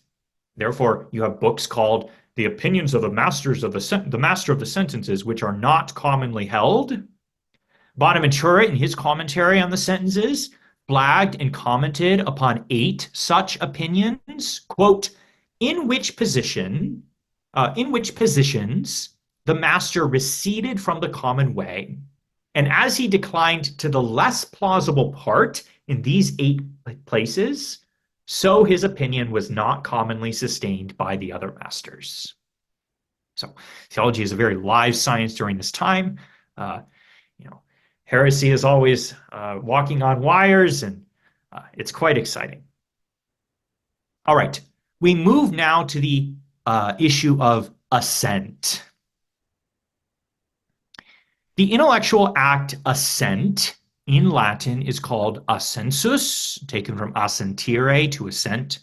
Therefore, you have books called The Opinions of the Masters of the Master of the Sentences, which are not commonly held. Bonaventura, in his commentary on the sentences, flagged and commented upon 8 such opinions, quote, in which positions the master receded from the common way, and as he declined to the less plausible part in these 8 places, so his opinion was not commonly sustained by the other masters. So theology is a very live science during this time. Heresy is always walking on wires, and it's quite exciting. All right, we move now to the issue of assent. The intellectual act assent in Latin is called assensus, taken from assentire, to assent.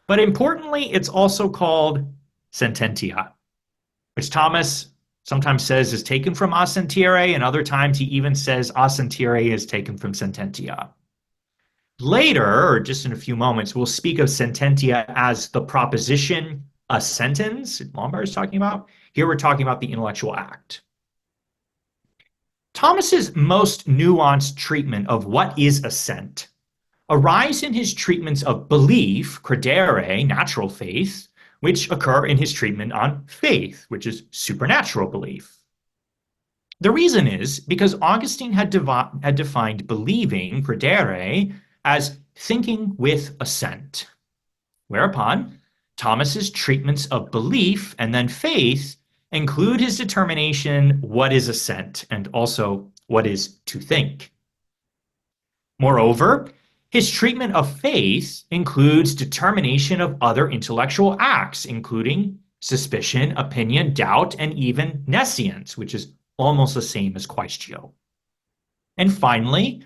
But importantly, it's also called sententia, which Thomas sometimes says is taken from assentire, and other times he even says assentire is taken from sententia. Later, or just in a few moments, we'll speak of sententia as the proposition, a sentence, Lombard is talking about. Here we're talking about the intellectual act. Thomas's most nuanced treatment of what is assent arise in his treatments of belief, credere, natural faith, which occur in his treatment on faith, which is supernatural belief. The reason is because Augustine had defined believing, credere, as thinking with assent, whereupon Thomas's treatments of belief and then faith include his determination what is assent and also what is to think. Moreover, his treatment of faith includes determination of other intellectual acts, including suspicion, opinion, doubt, and even nescience, which is almost the same as quaestio. And finally,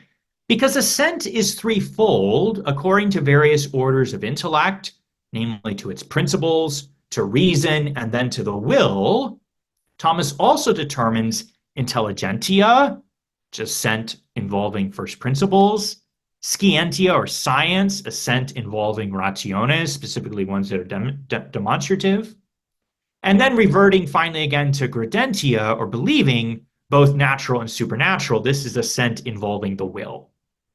Because assent is threefold according to various orders of intellect, namely to its principles, to reason, and then to the will, Thomas also determines intelligentia, which is assent involving first principles, scientia or science, assent involving rationes, specifically ones that are demonstrative, and then reverting finally again to credentia or believing, both natural and supernatural. This is assent involving the will.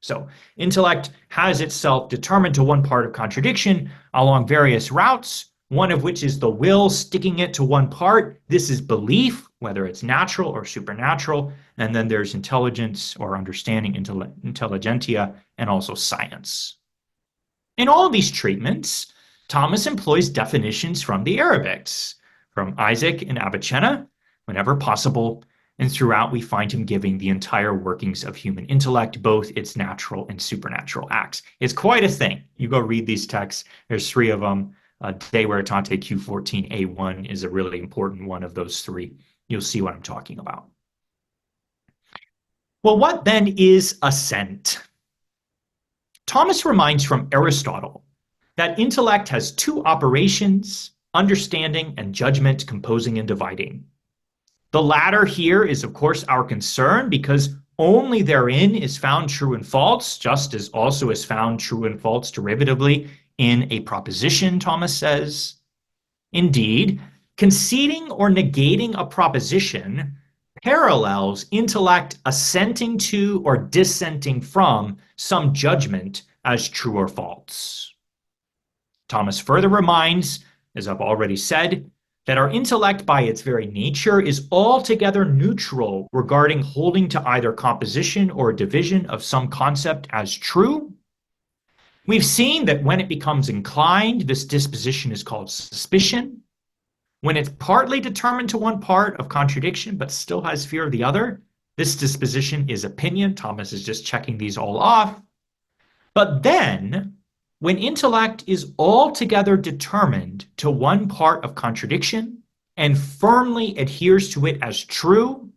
So intellect has itself determined to one part of contradiction along various routes, one of which is the will sticking it to one part. This is belief, whether it's natural or supernatural. And then there's intelligence or understanding, intelligentia, and also science. In all these treatments, Thomas employs definitions from the Arabics, from Isaac and Avicenna, whenever possible, and throughout we find him giving the entire workings of human intellect, both its natural and supernatural acts. It's quite a thing. You go read these texts. There's three of them. De Veritate Q14A1 is a really important one of those three. You'll see what I'm talking about. Well, what then is assent? Thomas reminds from Aristotle that intellect has two operations, understanding and judgment, composing and dividing. The latter here is, of course, our concern because only therein is found true and false, just as also is found true and false derivatively in a proposition, Thomas says. Indeed, conceding or negating a proposition parallels intellect assenting to or dissenting from some judgment as true or false. Thomas further reminds, as I've already said, that our intellect by its very nature is altogether neutral regarding holding to either composition or division of some concept as true. We've seen that when it becomes inclined, this disposition is called suspicion. When it's partly determined to one part of contradiction but still has fear of the other, this disposition is opinion. Thomas is just checking these all off. But then, when intellect is altogether determined to one part of contradiction and firmly adheres to it as true,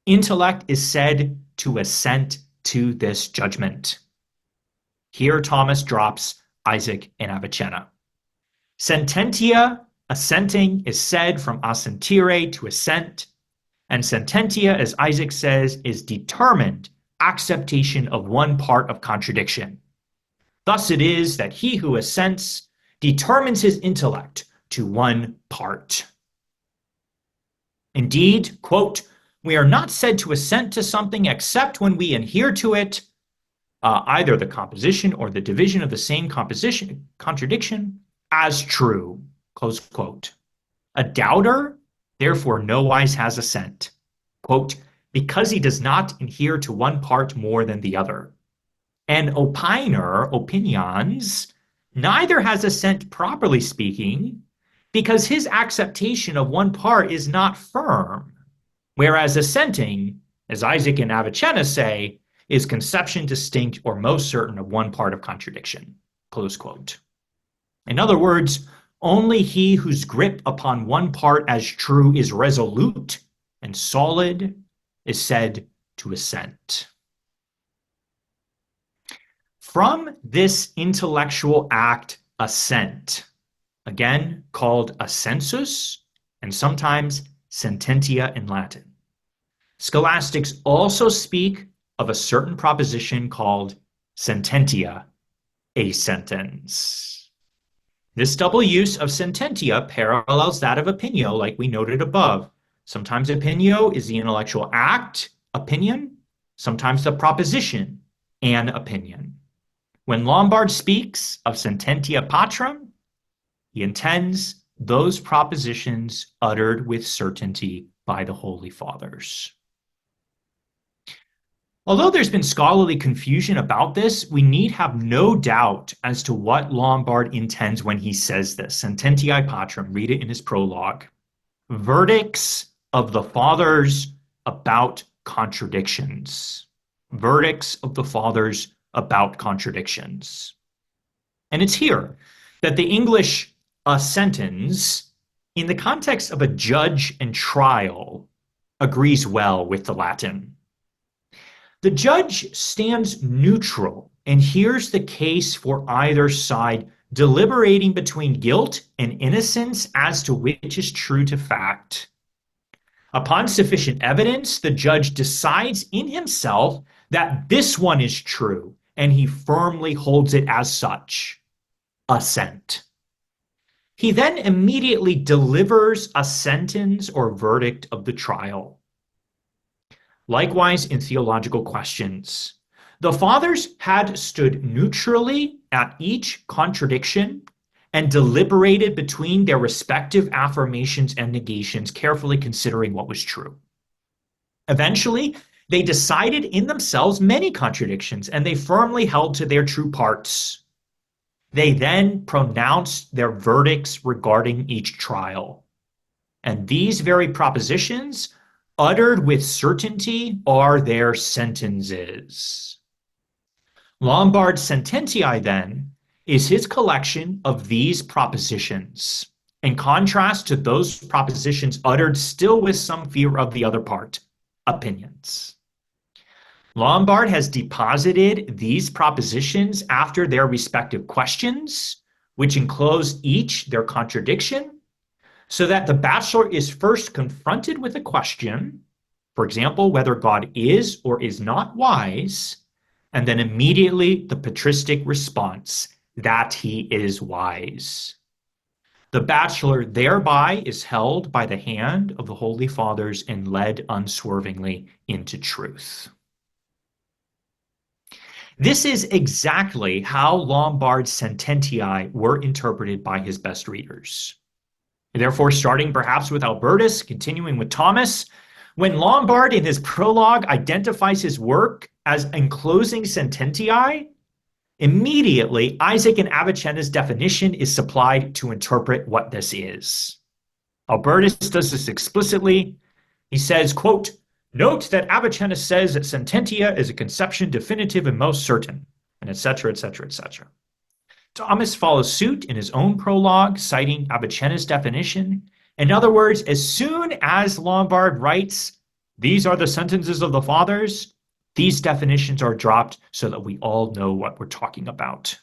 intellect is said to assent to this judgment. Here Thomas drops Isaac and Avicenna. Sententia, assenting, is said from assentire, to assent, and sententia, as Isaac says, is determined acceptation of one part of contradiction. Thus it is that he who assents determines his intellect to one part. Indeed, quote, we are not said to assent to something except when we adhere to it, either the composition or the division of the same contradiction, as true, close quote. A doubter, therefore, nowise has assent, quote, because he does not adhere to one part more than the other. An opiner, opinions, neither has assent properly speaking, because his acceptation of one part is not firm, whereas assenting, as Isaac and Avicenna say, is conception distinct or most certain of one part of contradiction, close quote. In other words, only he whose grip upon one part as true is resolute and solid is said to assent. From this intellectual act, assent, again called assensus and sometimes sententia in Latin, scholastics also speak of a certain proposition called sententia, a sentence. This double use of sententia parallels that of opinio, like we noted above. Sometimes opinio is the intellectual act, opinion, sometimes the proposition, an opinion. When Lombard speaks of sententia patrum, he intends those propositions uttered with certainty by the Holy Fathers. Although there's been scholarly confusion about this, we need have no doubt as to what Lombard intends when he says this. Sententiae patrum, read it in his prologue. Verdicts of the Fathers about contradictions. Verdicts of the Fathers about contradictions. And it's here that the English sentence, in the context of a judge and trial, agrees well with the Latin. The judge stands neutral and hears the case for either side, deliberating between guilt and innocence as to which is true to fact. Upon sufficient evidence, the judge decides in himself that this one is true, and he firmly holds it as such. Assent. He then immediately delivers a sentence or verdict of the trial. Likewise, in theological questions, the fathers had stood neutrally at each contradiction and deliberated between their respective affirmations and negations, carefully considering what was true. Eventually, they decided in themselves many contradictions, and they firmly held to their true parts. They then pronounced their verdicts regarding each trial. And these very propositions, uttered with certainty, are their sentences. Lombard's Sententiae, then, is his collection of these propositions, in contrast to those propositions uttered still with some fear of the other part, opinions. Lombard has deposited these propositions after their respective questions, which enclose each their contradiction, so that the bachelor is first confronted with a question, for example, whether God is or is not wise, and then immediately the patristic response, that he is wise. The bachelor thereby is held by the hand of the Holy Fathers and led unswervingly into truth. This is exactly how Lombard's Sententiae were interpreted by his best readers. Therefore, starting perhaps with Albertus, continuing with Thomas, when Lombard in his prologue identifies his work as enclosing Sententiae, immediately Isaac and Avicenna's definition is supplied to interpret what this is. Albertus does this explicitly. He says, quote, "Note that Avicenna says that sententia is a conception definitive and most certain," and etc., etc., etc. Thomas follows suit in his own prologue, citing Avicenna's definition. In other words, as soon as Lombard writes, "These are the sentences of the fathers," these definitions are dropped so that we all know what we're talking about.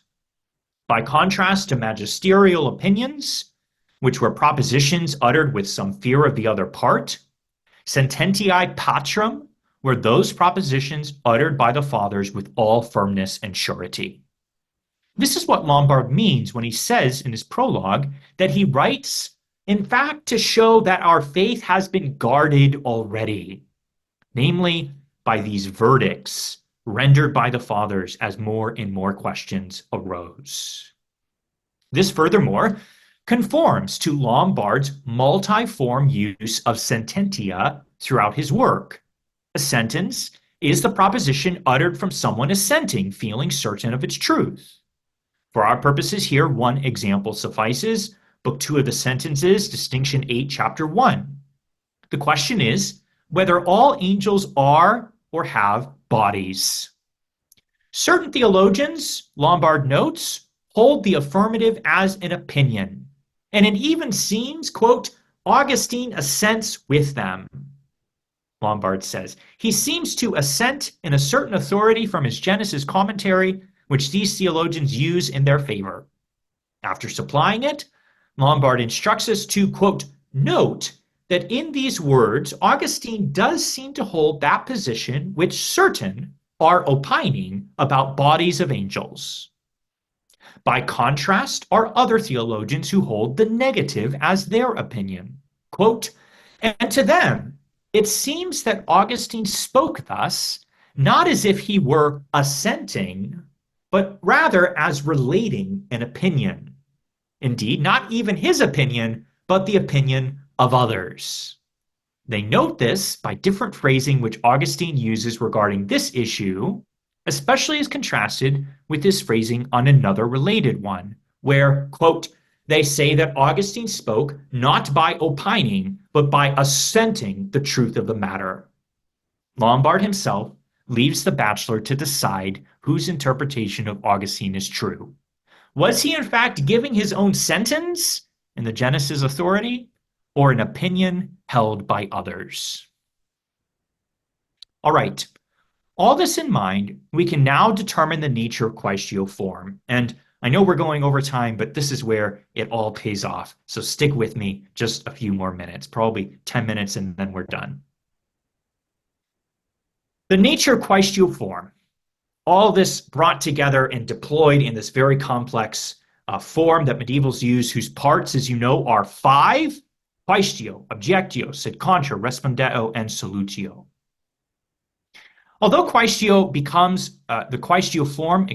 By contrast to magisterial opinions, which were propositions uttered with some fear of the other part, Sententiae patrum were those propositions uttered by the fathers with all firmness and surety. This is what Lombard means when he says in his prologue that he writes, in fact, to show that our faith has been guarded already, namely by these verdicts rendered by the fathers as more and more questions arose. This, furthermore, conforms to Lombard's multiform use of sententia throughout his work. A sentence is the proposition uttered from someone assenting, feeling certain of its truth. For our purposes here, one example suffices. Book 2 of the Sentences, distinction 8, chapter 1. The question is whether all angels are or have bodies. Certain theologians, Lombard notes, hold the affirmative as an opinion, and it even seems, quote, Augustine assents with them. Lombard says, he seems to assent in a certain authority from his Genesis commentary, which these theologians use in their favor. After supplying it, Lombard instructs us to, quote, note that in these words, Augustine does seem to hold that position which certain are opining about bodies of angels. By contrast are other theologians who hold the negative as their opinion. Quote, and to them, it seems that Augustine spoke thus, not as if he were assenting, but rather as relating an opinion. Indeed, not even his opinion, but the opinion of others. They note this by different phrasing which Augustine uses regarding this issue, especially as contrasted with his phrasing on another related one, where, quote, they say that Augustine spoke not by opining, but by assenting the truth of the matter. Lombard himself leaves the bachelor to decide whose interpretation of Augustine is true. Was he in fact giving his own sentence in the Genesis authority, or an opinion held by others? All right, All this in mind, we can now determine the nature of quaestio form. And I know we're going over time, but this is where it all pays off. So stick with me just a few more minutes, probably 10 minutes, and then we're done. The nature of quaestio form, all this brought together and deployed in this very complex form that medievals use, whose parts, as you know, are 5: quaestio, objectio, sed contra, respondeo, and solutio. Although quaestio becomes, the quaestio form,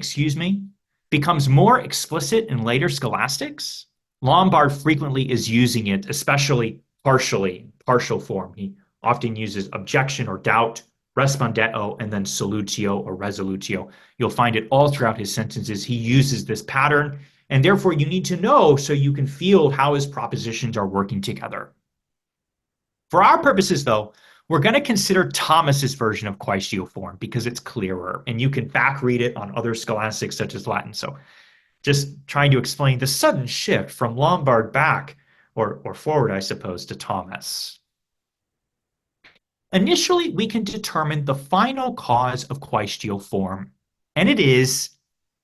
becomes more explicit in later scholastics, Lombard frequently is using it, especially partial form. He often uses objection or doubt, respondeo, and then solutio or resolutio. You'll find it all throughout his sentences. He uses this pattern, and therefore you need to know so you can feel how his propositions are working together. For our purposes, though, we're going to consider Thomas's version of quaestio form because it's clearer, and you can back read it on other scholastics such as Latin. So just trying to explain the sudden shift from Lombard back or forward, I suppose, to Thomas. Initially, we can determine the final cause of quaestio form, and it is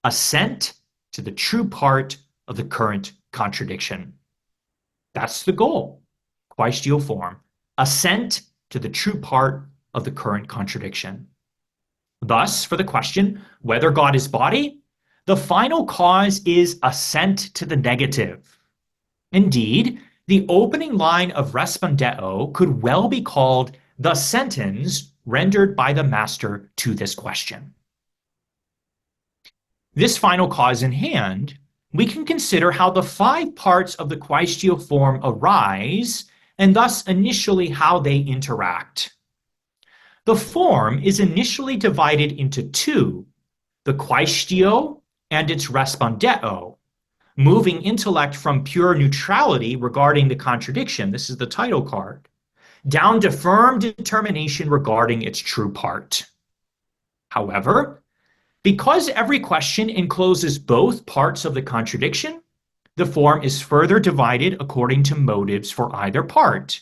assent to the true part of the current contradiction. That's the goal, quaestio form, assent to the true part of the current contradiction. Thus, for the question, whether God is body, the final cause is assent to the negative. Indeed, the opening line of respondeo could well be called the sentence rendered by the master to this question. This final cause in hand, we can consider how the 5 parts of the quaestio form arise and thus initially how they interact. The form is initially divided into 2, the quaestio and its respondeo, moving intellect from pure neutrality regarding the contradiction, this is the title card, down to firm determination regarding its true part. However, because every question encloses both parts of the contradiction, the form is further divided according to motives for either part.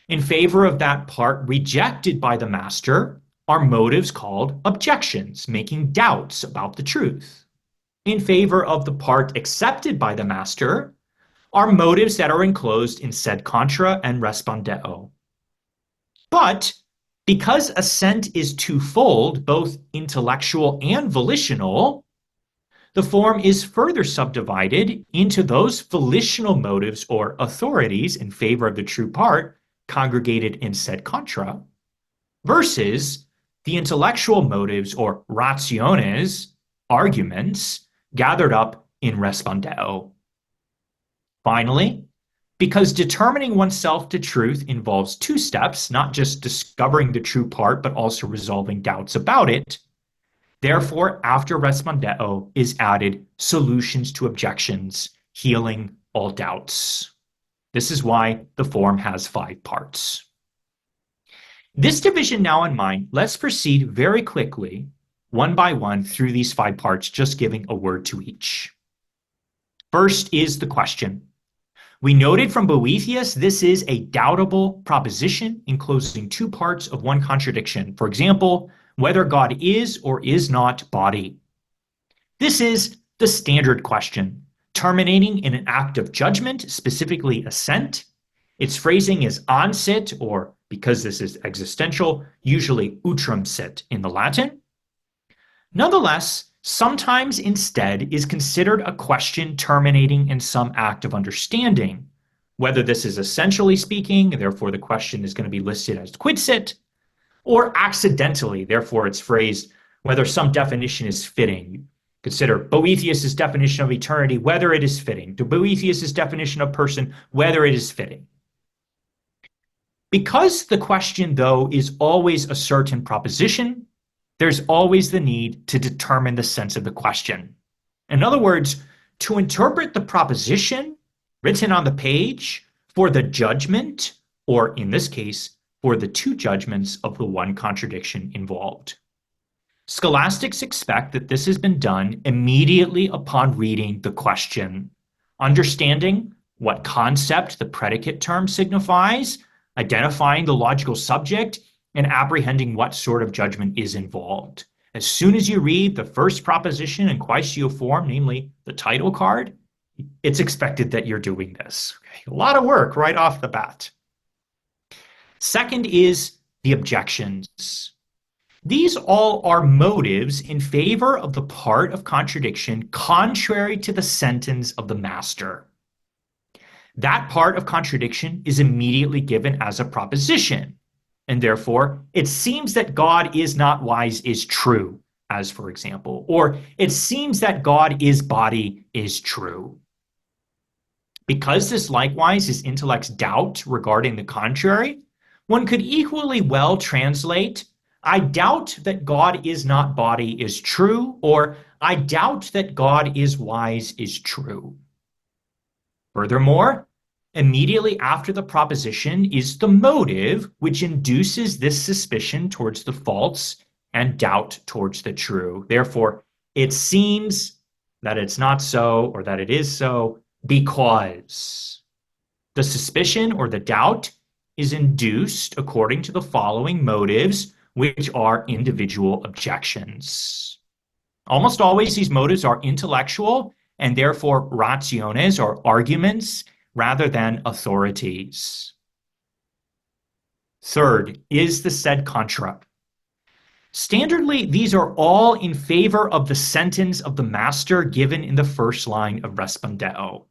In favor of that part rejected by the master are motives called objections, making doubts about the truth. In favor of the part accepted by the master are motives that are enclosed in sed contra and respondeo. But because assent is twofold, both intellectual and volitional, the form is further subdivided into those volitional motives or authorities in favor of the true part congregated in sed contra versus the intellectual motives or rationes, arguments, gathered up in respondeo. Finally, because determining oneself to truth involves 2 steps, not just discovering the true part, but also resolving doubts about it, therefore, after respondeo is added solutions to objections, healing all doubts. This is why the form has 5 parts. This division now in mind, let's proceed very quickly, one by one, through these 5 parts, just giving a word to each. First is the question. We noted from Boethius this is a doubtable proposition enclosing 2 parts of one contradiction. For example, whether God is or is not body. This is the standard question, terminating in an act of judgment, specifically assent. Its phrasing is ansit, or because this is existential, usually utrum sit in the Latin. Nonetheless, sometimes instead is considered a question terminating in some act of understanding, whether this is essentially speaking, therefore the question is going to be listed as quidsit, or accidentally, therefore it's phrased whether some definition is fitting. Consider Boethius' definition of eternity, whether it is fitting. To Boethius' definition of person, whether it is fitting. Because the question, though, is always a certain proposition, there's always the need to determine the sense of the question. In other words, to interpret the proposition written on the page for the judgment, or in this case, for the 2 judgments of the one contradiction involved. Scholastics expect that this has been done immediately upon reading the question, understanding what concept the predicate term signifies, identifying the logical subject, and apprehending what sort of judgment is involved. As soon as you read the first proposition in quaestio form, namely the title card, it's expected that you're doing this. Okay? A lot of work right off the bat. Second is the objections. These all are motives in favor of the part of contradiction contrary to the sentence of the master. That part of contradiction is immediately given as a proposition, and therefore it seems that God is not wise is true, as for example, or it seems that God is body is true. Because this likewise is intellect's doubt regarding the contrary, one could equally well translate, I doubt that God is not body is true, or I doubt that God is wise is true. Furthermore, immediately after the proposition is the motive which induces this suspicion towards the false and doubt towards the true. Therefore, it seems that it's not so or that it is so because the suspicion or the doubt is induced according to the following motives, which are individual objections. Almost always these motives are intellectual and therefore rationes or arguments rather than authorities. Third is the sed contra. Standardly, these are all in favor of the sentence of the master given in the first line of respondeo.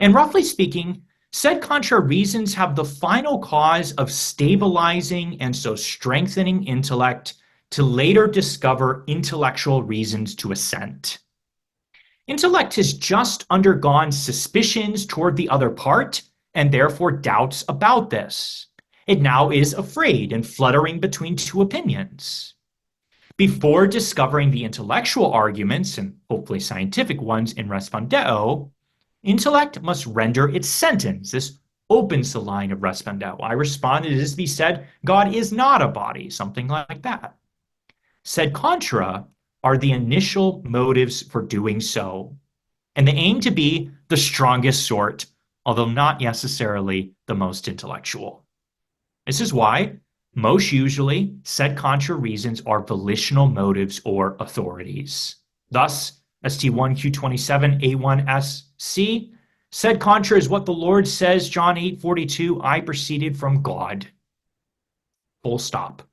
And roughly speaking, sed contra reasons have the final cause of stabilizing and so strengthening intellect to later discover intellectual reasons to assent. Intellect has just undergone suspicions toward the other part and therefore doubts about this. It now is afraid and fluttering between two opinions. Before discovering the intellectual arguments, and hopefully scientific ones, in respondeo, intellect must render its sentence. This opens the line of respondeo. I respond, it is to be said, God is not a body, something like that. Sed contra are the initial motives for doing so, and they aim to be the strongest sort, although not necessarily the most intellectual. This is why, most usually, sed contra reasons are volitional motives or authorities. Thus, ST1Q27A1SC, sed contra is what the Lord says, John 8:42, I proceeded from God. Full stop.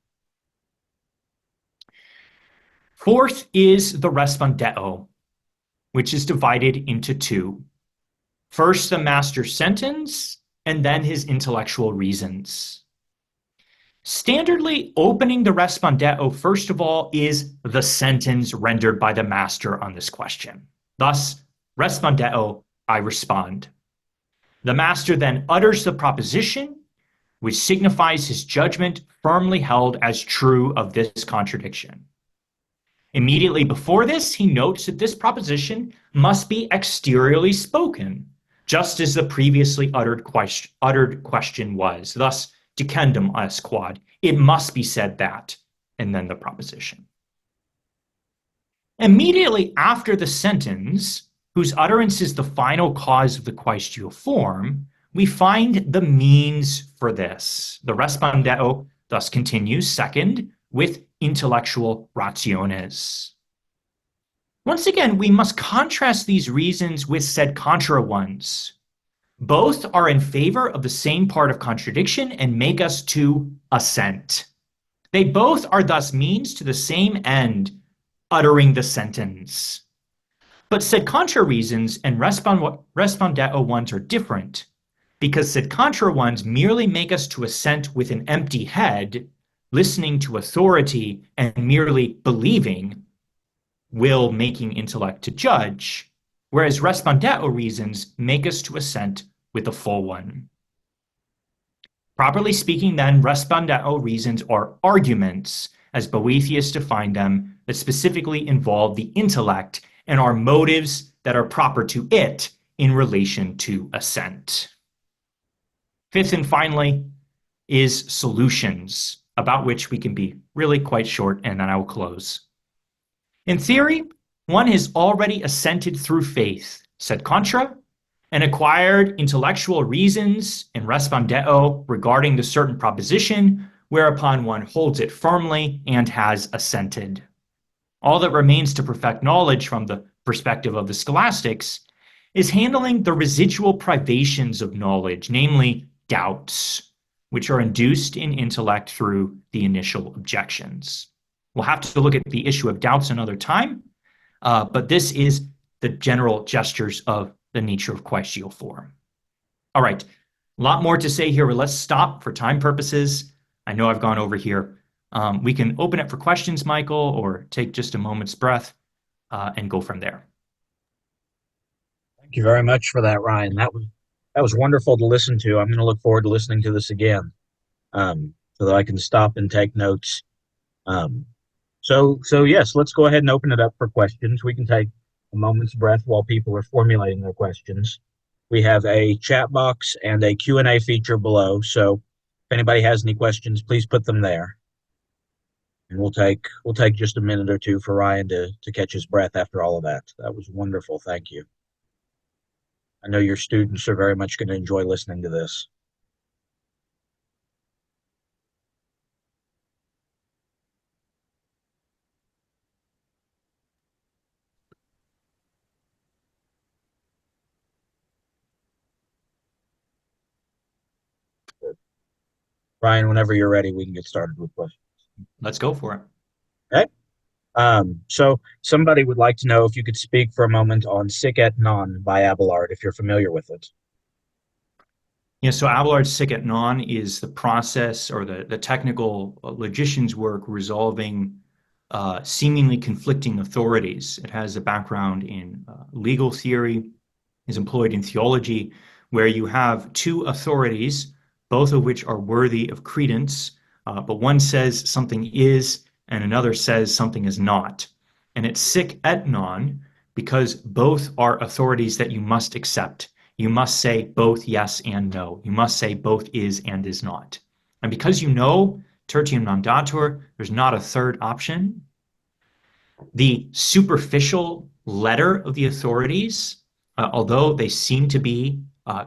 Fourth is the respondeo, which is divided into two. First, the master's sentence, and then his intellectual reasons. Standardly, opening the respondeo, first of all, is the sentence rendered by the master on this question. Thus, respondeo, I respond. The master then utters the proposition, which signifies his judgment firmly held as true of this contradiction. Immediately before this, he notes that this proposition must be exteriorly spoken, just as the previously uttered question was. Thus, dicendum est quod. It must be said that, and then the proposition. Immediately after the sentence, whose utterance is the final cause of the quaestio form, we find the means for this. The respondeo thus continues, second, with intellectual rationes. Once again, we must contrast these reasons with sed contra ones. Both are in favor of the same part of contradiction and make us to assent. They both are thus means to the same end, uttering the sentence. But sed contra reasons and respondeo ones are different, because sed contra ones merely make us to assent with an empty head, listening to authority and merely believing, will making intellect to judge, whereas respondeo reasons make us to assent with a full one. Properly speaking, then, respondeo reasons are arguments, as Boethius defined them, that specifically involve the intellect and are motives that are proper to it in relation to assent. Fifth and finally is solutions, about which we can be really quite short, and then I will close. In theory, one has already assented through faith, sed contra, and acquired intellectual reasons in respondeo regarding the certain proposition whereupon one holds it firmly and has assented. All that remains to perfect knowledge from the perspective of the scholastics is handling the residual privations of knowledge, namely doubts, which are induced in intellect through the initial objections. We'll have to look at the issue of doubts another time, but this is the general gestures of the nature of quaestio form. All right, a lot more to say here, but let's stop for time purposes. I know I've gone over here. We can open it for questions, Michael, or take just a moment's breath and go from there. Thank you very much for that, Ryan. That was wonderful to listen to. I'm going to look forward to listening to this again, so that I can stop and take notes. So yes, let's go ahead and open it up for questions. We can take a moment's breath while people are formulating their questions. We have a chat box and a Q&A feature below. So if anybody has any questions, please put them there. And we'll take just a minute or two for Ryan to catch his breath after all of that. That was wonderful. Thank you. I know your students are very much going to enjoy listening to this. Ryan, whenever you're ready, we can get started with questions. Let's go for it. Okay. So somebody would like to know if you could speak for a moment on sic et non by Abelard, if you're familiar with it. Yeah, so Abelard's sic et non is the process or the technical logician's work resolving seemingly conflicting authorities. It has a background in legal theory, is employed in theology, where you have two authorities, both of which are worthy of credence, but one says something is and another says something is not. And it's sic et non because both are authorities that you must accept. You must say both yes and no. You must say both is and is not. And because you know tertium non datur, there's not a third option. The superficial letter of the authorities, although they seem to be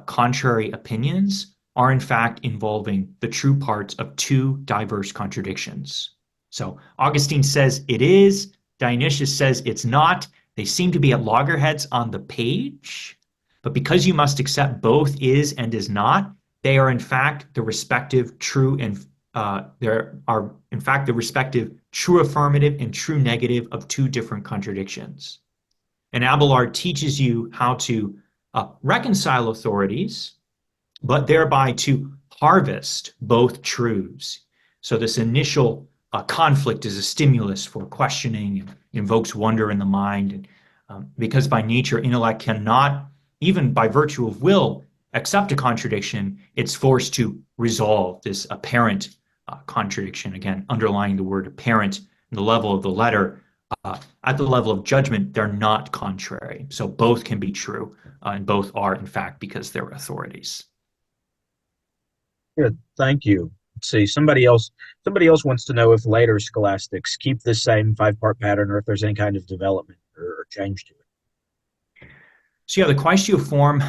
contrary opinions, are in fact involving the true parts of two diverse contradictions. So Augustine says it is, Dionysius says it's not. They seem to be at loggerheads on the page, but because you must accept both is and is not, they are in fact the respective true and there are in fact the respective true affirmative and true negative of two different contradictions. And Abelard teaches you how to reconcile authorities, but thereby to harvest both truths. So this initial conflict is a stimulus for questioning and invokes wonder in the mind. And because by nature, intellect cannot, even by virtue of will, accept a contradiction, it's forced to resolve this apparent contradiction, again, underlying the word apparent, the level of the letter. At the level of judgment, they're not contrary. So both can be true, and both are, in fact, because they're authorities. Good, thank you. Let's see, somebody else wants to know if later scholastics keep this same five-part pattern or if there's any kind of development or change to it. So yeah, the quaestio form,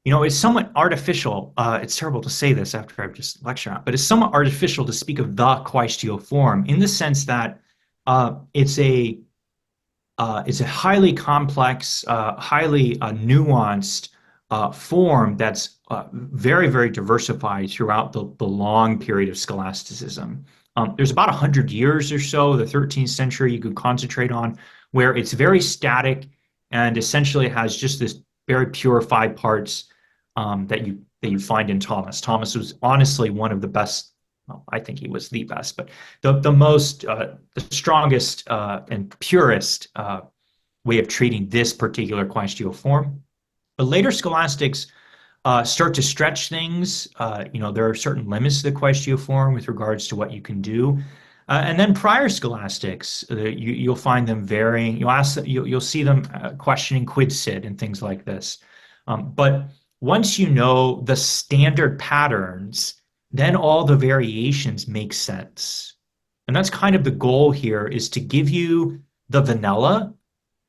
it's somewhat artificial. It's terrible to say this after I've just lectured on it, but it's somewhat artificial to speak of the quaestio form in the sense that it's a highly complex, highly nuanced form that's very, very diversified throughout the long period of scholasticism. There's about 100 years or so, the 13th century, you could concentrate on, where it's very static and essentially has just this very pure five parts that you find in Thomas. Thomas was honestly one of the best. Well, I think he was the best, but the strongest and purest way of treating this particular quaestio form. But later scholastics start to stretch things. There are certain limits to the quaestio form with regards to what you can do. And then prior scholastics, you'll find them varying. You'll see them questioning quid sit and things like this. But once you know the standard patterns, then all the variations make sense. And that's kind of the goal here, is to give you the vanilla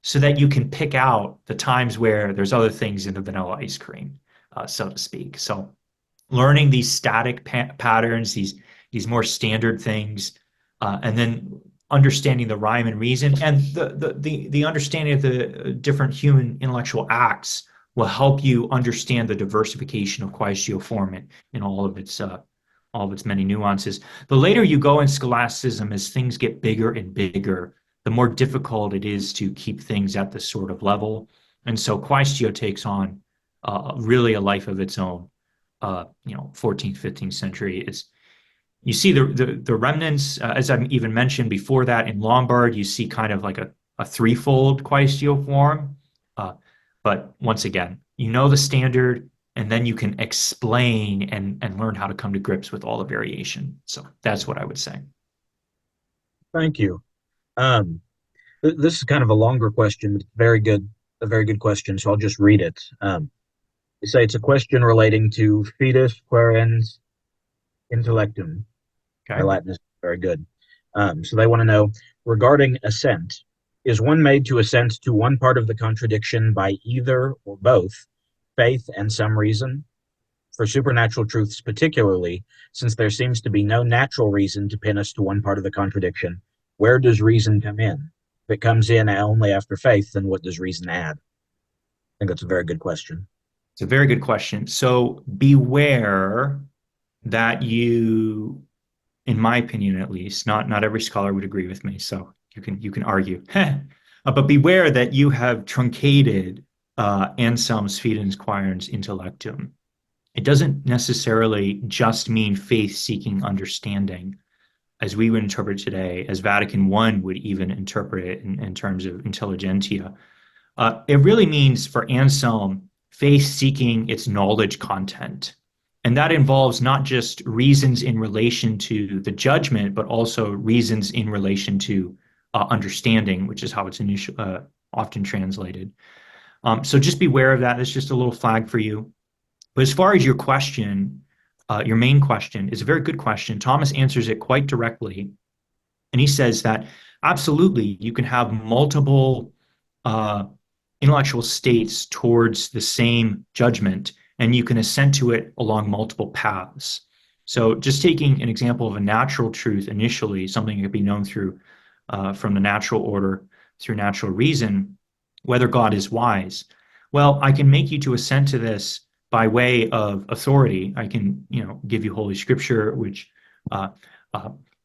so that you can pick out the times where there's other things in the vanilla ice cream, so to speak. So learning these static patterns, these more standard things, and then understanding the rhyme and reason and the understanding of the different human intellectual acts will help you understand the diversification of quaestioform in all of its many nuances. The later you go in scholasticism, as things get bigger and bigger, the more difficult it is to keep things at this sort of level. And so quaestio takes on really a life of its own. 14th, 15th century. You see the remnants, as I've even mentioned before that in Lombard, you see kind of like a threefold quaestioform. But once again, you know the standard, and then you can explain and learn how to come to grips with all the variation. So that's what I would say. Thank you. Um, this is kind of a longer question, but a very good question. So I'll just read it. You say it's a question relating to fides quaerens intellectum. My Okay. Latin is very good. So they want to know regarding assent, is one made to assent to one part of the contradiction by either or both faith and some reason? For supernatural truths, particularly, since there seems to be no natural reason to pin us to one part of the contradiction, where does reason come in? If it comes in only after faith, then what does reason add? I think that's a very good question. It's a very good question. So beware that you, in my opinion at least, not every scholar would agree with me, so you can argue. But beware that you have truncated Anselm's Fidens Quaerens Intellectum. It doesn't necessarily just mean faith-seeking understanding, as we would interpret today, as Vatican I would even interpret it in terms of intelligentsia. It really means for Anselm, faith seeking its knowledge content. And that involves not just reasons in relation to the judgment, but also reasons in relation to understanding, which is how it's often translated. So just beware of that. That's just a little flag for you. But as far as your question, your main question is a very good question. Thomas answers it quite directly. And he says that absolutely, you can have multiple intellectual states towards the same judgment, and you can assent to it along multiple paths. So just taking an example of a natural truth initially, something that could be known through from the natural order through natural reason, whether God is wise. Well, I can make you to assent to this by way of authority. I can, give you Holy Scripture, which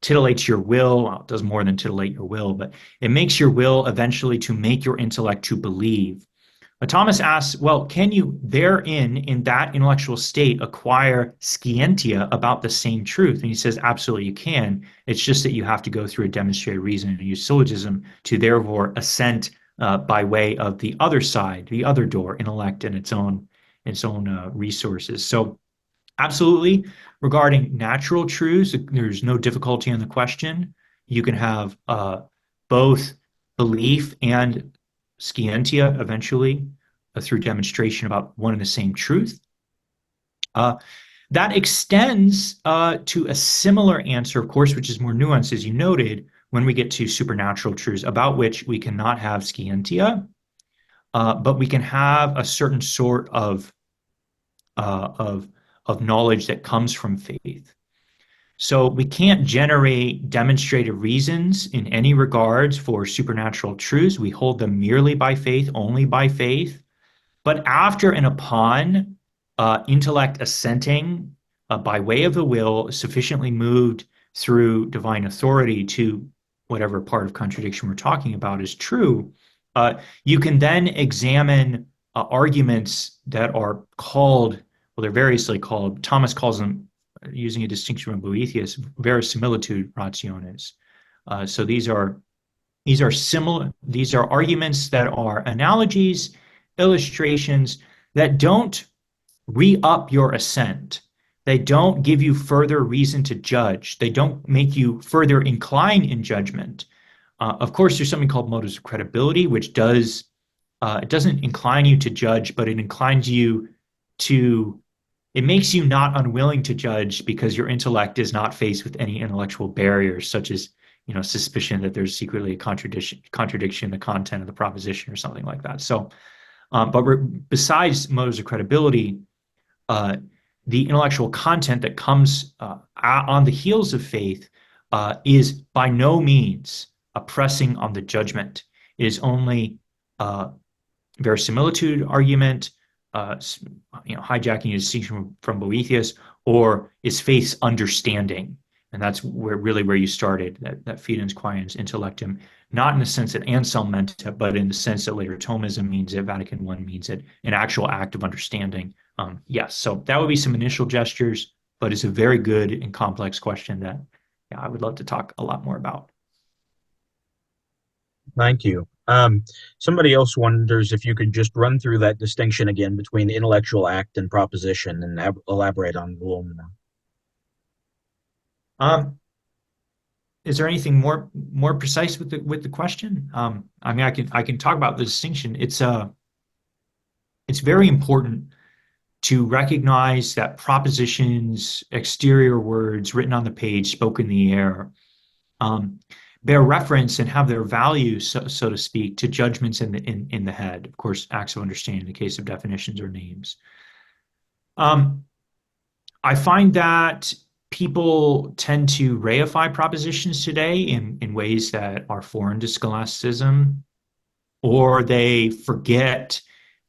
titillates your will. Well, it does more than titillate your will, but it makes your will eventually to make your intellect to believe. But Thomas asks, well, can you therein, in that intellectual state, acquire scientia about the same truth? And he says, absolutely you can. It's just that you have to go through a demonstrated reason and use syllogism to therefore assent by way of the other side, the other door, intellect and its own resources. So absolutely, regarding natural truths, there's no difficulty in the question. You can have both belief and scientia eventually through demonstration about one and the same truth. That extends to a similar answer, of course, which is more nuanced, as you noted, when we get to supernatural truths, about which we cannot have scientia, but we can have a certain sort of knowledge that comes from faith. So we can't generate demonstrated reasons in any regards for supernatural truths. We hold them merely by faith, only by faith. But after and upon intellect assenting by way of the will, sufficiently moved through divine authority to whatever part of contradiction we're talking about is true, you can then examine arguments that are called, well, they're variously called, Thomas calls them, using a distinction from Boethius, verisimilitude rationes. So these are similar, these are arguments that are analogies, illustrations that don't re-up your assent. They don't give you further reason to judge. They don't make you further incline in judgment. Of course, there's something called motives of credibility, which doesn't incline you to judge, but it inclines you to, it makes you not unwilling to judge because your intellect is not faced with any intellectual barriers, such as suspicion that there's secretly a contradiction in the content of the proposition or something like that. So, but besides motives of credibility, the intellectual content that comes on the heels of faith is by no means a pressing on the judgment. It is only verisimilitude argument, hijacking a distinction from Boethius, or is faith's understanding. And that's where you started, that fidens quaens intellectum, not in the sense that Anselm meant it, but in the sense that later Thomism means it, Vatican I means it, an actual act of understanding. Yes, so that would be some initial gestures, but it's a very good and complex question that I would love to talk a lot more about. Thank you. Somebody else wonders if you could just run through that distinction again between intellectual act and proposition and elaborate on it a little more. Is there anything more precise with the question? I mean, I can talk about the distinction. It's very important to recognize that propositions, exterior words written on the page, spoken in the air, bear reference and have their value, so to speak, to judgments in the head. Of course, acts of understanding in the case of definitions or names. I find that people tend to reify propositions today in ways that are foreign to scholasticism, or they forget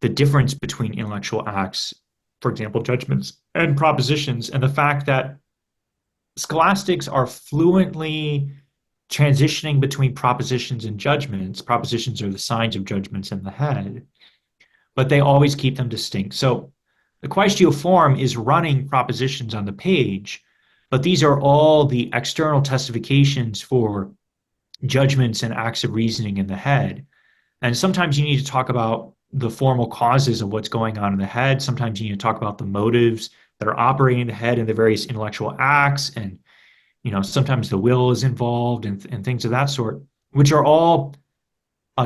the difference between intellectual acts, for example, judgments, and propositions, and the fact that scholastics are fluently transitioning between propositions and judgments. Propositions are the signs of judgments in the head, but they always keep them distinct. So the quaestio form is running propositions on the page, but these are all the external testifications for judgments and acts of reasoning in the head. And sometimes you need to talk about the formal causes of what's going on in the head. Sometimes you need to talk about the motives that are operating in the head and the various intellectual acts, and sometimes the will is involved and things of that sort, which are all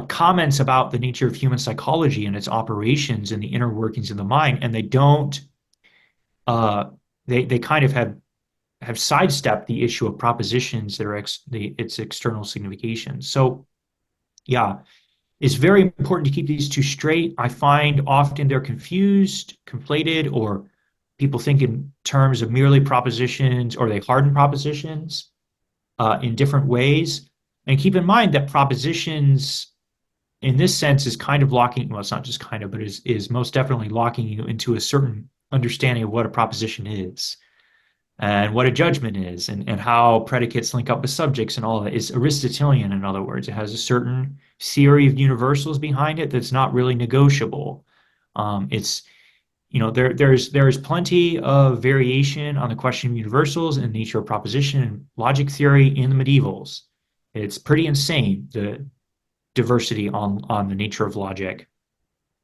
comments about the nature of human psychology and its operations and the inner workings of the mind. And they don't, they kind of have sidestepped the issue of propositions that are its external signification. So, yeah, it's very important to keep these two straight. I find often they're confused, conflated, or people think in terms of merely propositions, or they harden propositions in different ways. And keep in mind that propositions, in this sense, is kind of locking, well, it's not just kind of, but is most definitely locking you into a certain understanding of what a proposition is and what a judgment is, and how predicates link up with subjects and all of that. It's Aristotelian, in other words. It has a certain theory of universals behind it that's not really negotiable. There's plenty of variation on the question of universals and nature of proposition and logic theory in the medievals. It's pretty insane, the diversity on the nature of logic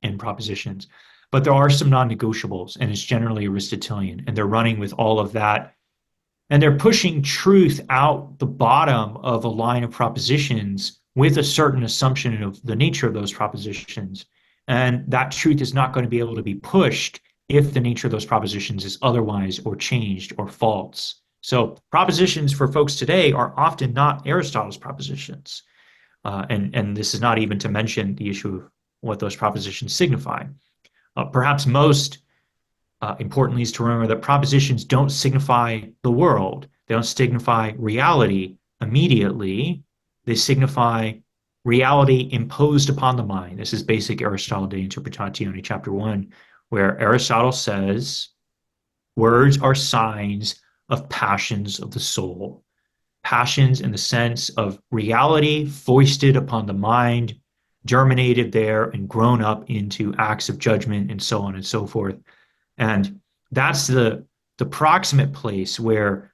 and propositions. But there are some non-negotiables, and it's generally Aristotelian, and they're running with all of that. And they're pushing truth out the bottom of a line of propositions with a certain assumption of the nature of those propositions. And that truth is not going to be able to be pushed if the nature of those propositions is otherwise or changed or false. So propositions for folks today are often not Aristotle's propositions. And this is not even to mention the issue of what those propositions signify. Perhaps most importantly is to remember that propositions don't signify the world. They don't signify reality immediately. They signify reality imposed upon the mind. This is basic Aristotle De Interpretatione, chapter 1, where Aristotle says, words are signs of passions of the soul. Passions in the sense of reality foisted upon the mind, germinated there and grown up into acts of judgment and so on and so forth. And that's the proximate place where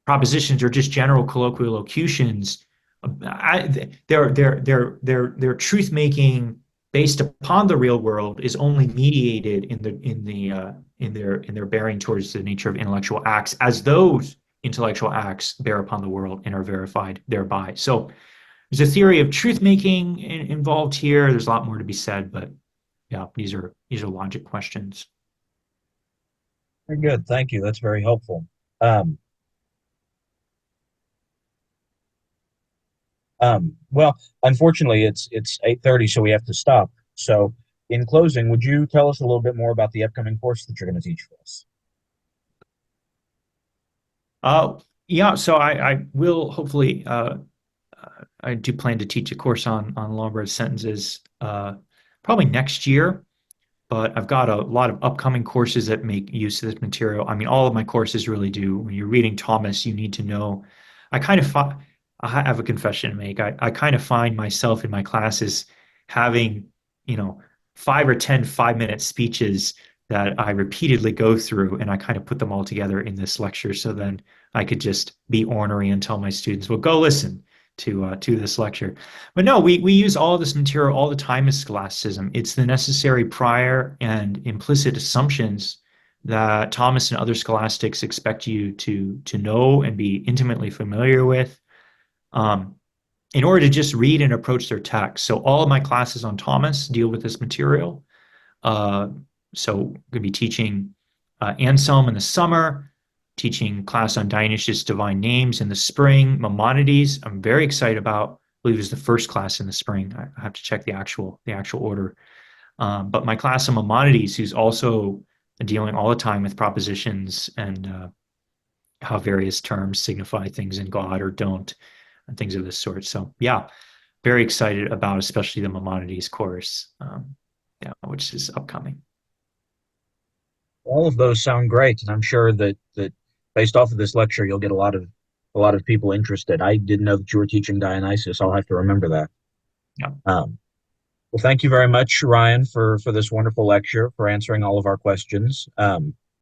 propositions are just general colloquial locutions. Their truth making based upon the real world is only mediated in their bearing towards the nature of intellectual acts, as those intellectual acts bear upon the world and are verified thereby. So there's a theory of truth making involved here. There's a lot more to be said, but yeah, these are logic questions. Very good. Thank you. That's very helpful. Well, unfortunately, it's 8:30, so we have to stop. So, in closing, would you tell us a little bit more about the upcoming course that you're going to teach for us? Yeah, so I will hopefully I do plan to teach a course on Lombard sentences probably next year, but I've got a lot of upcoming courses that make use of this material. I mean, all of my courses really do. When you're reading Thomas, you need to know. I kind of fi I have a confession to make. I kind of find myself in my classes having, you know, 5 or 10 5-minute speeches that I repeatedly go through, and I kind of put them all together in this lecture. So then I could just be ornery and tell my students, "Well, go listen to this lecture." But no, we use all this material all the time as scholasticism. It's the necessary prior and implicit assumptions that Thomas and other scholastics expect you to know and be intimately familiar with, um, in order to just read and approach their text. So all of my classes on Thomas deal with this material. Uh, so I'm going to be teaching Anselm in the summer, teaching class on Dionysius' divine names in the spring. Maimonides, I'm very excited about. I believe is the first class in the spring. I have to check the actual order. But my class on Maimonides, who's also dealing all the time with propositions and how various terms signify things in God or don't, and things of this sort. So yeah, very excited about especially the Maimonides course, yeah, which is upcoming. All of those sound great, and I'm sure that based off of this lecture, you'll get a lot of people interested. I didn't know that you were teaching Dionysius. I'll have to remember that. Yeah. Well, thank you very much, Ryan, for this wonderful lecture, for answering all of our questions.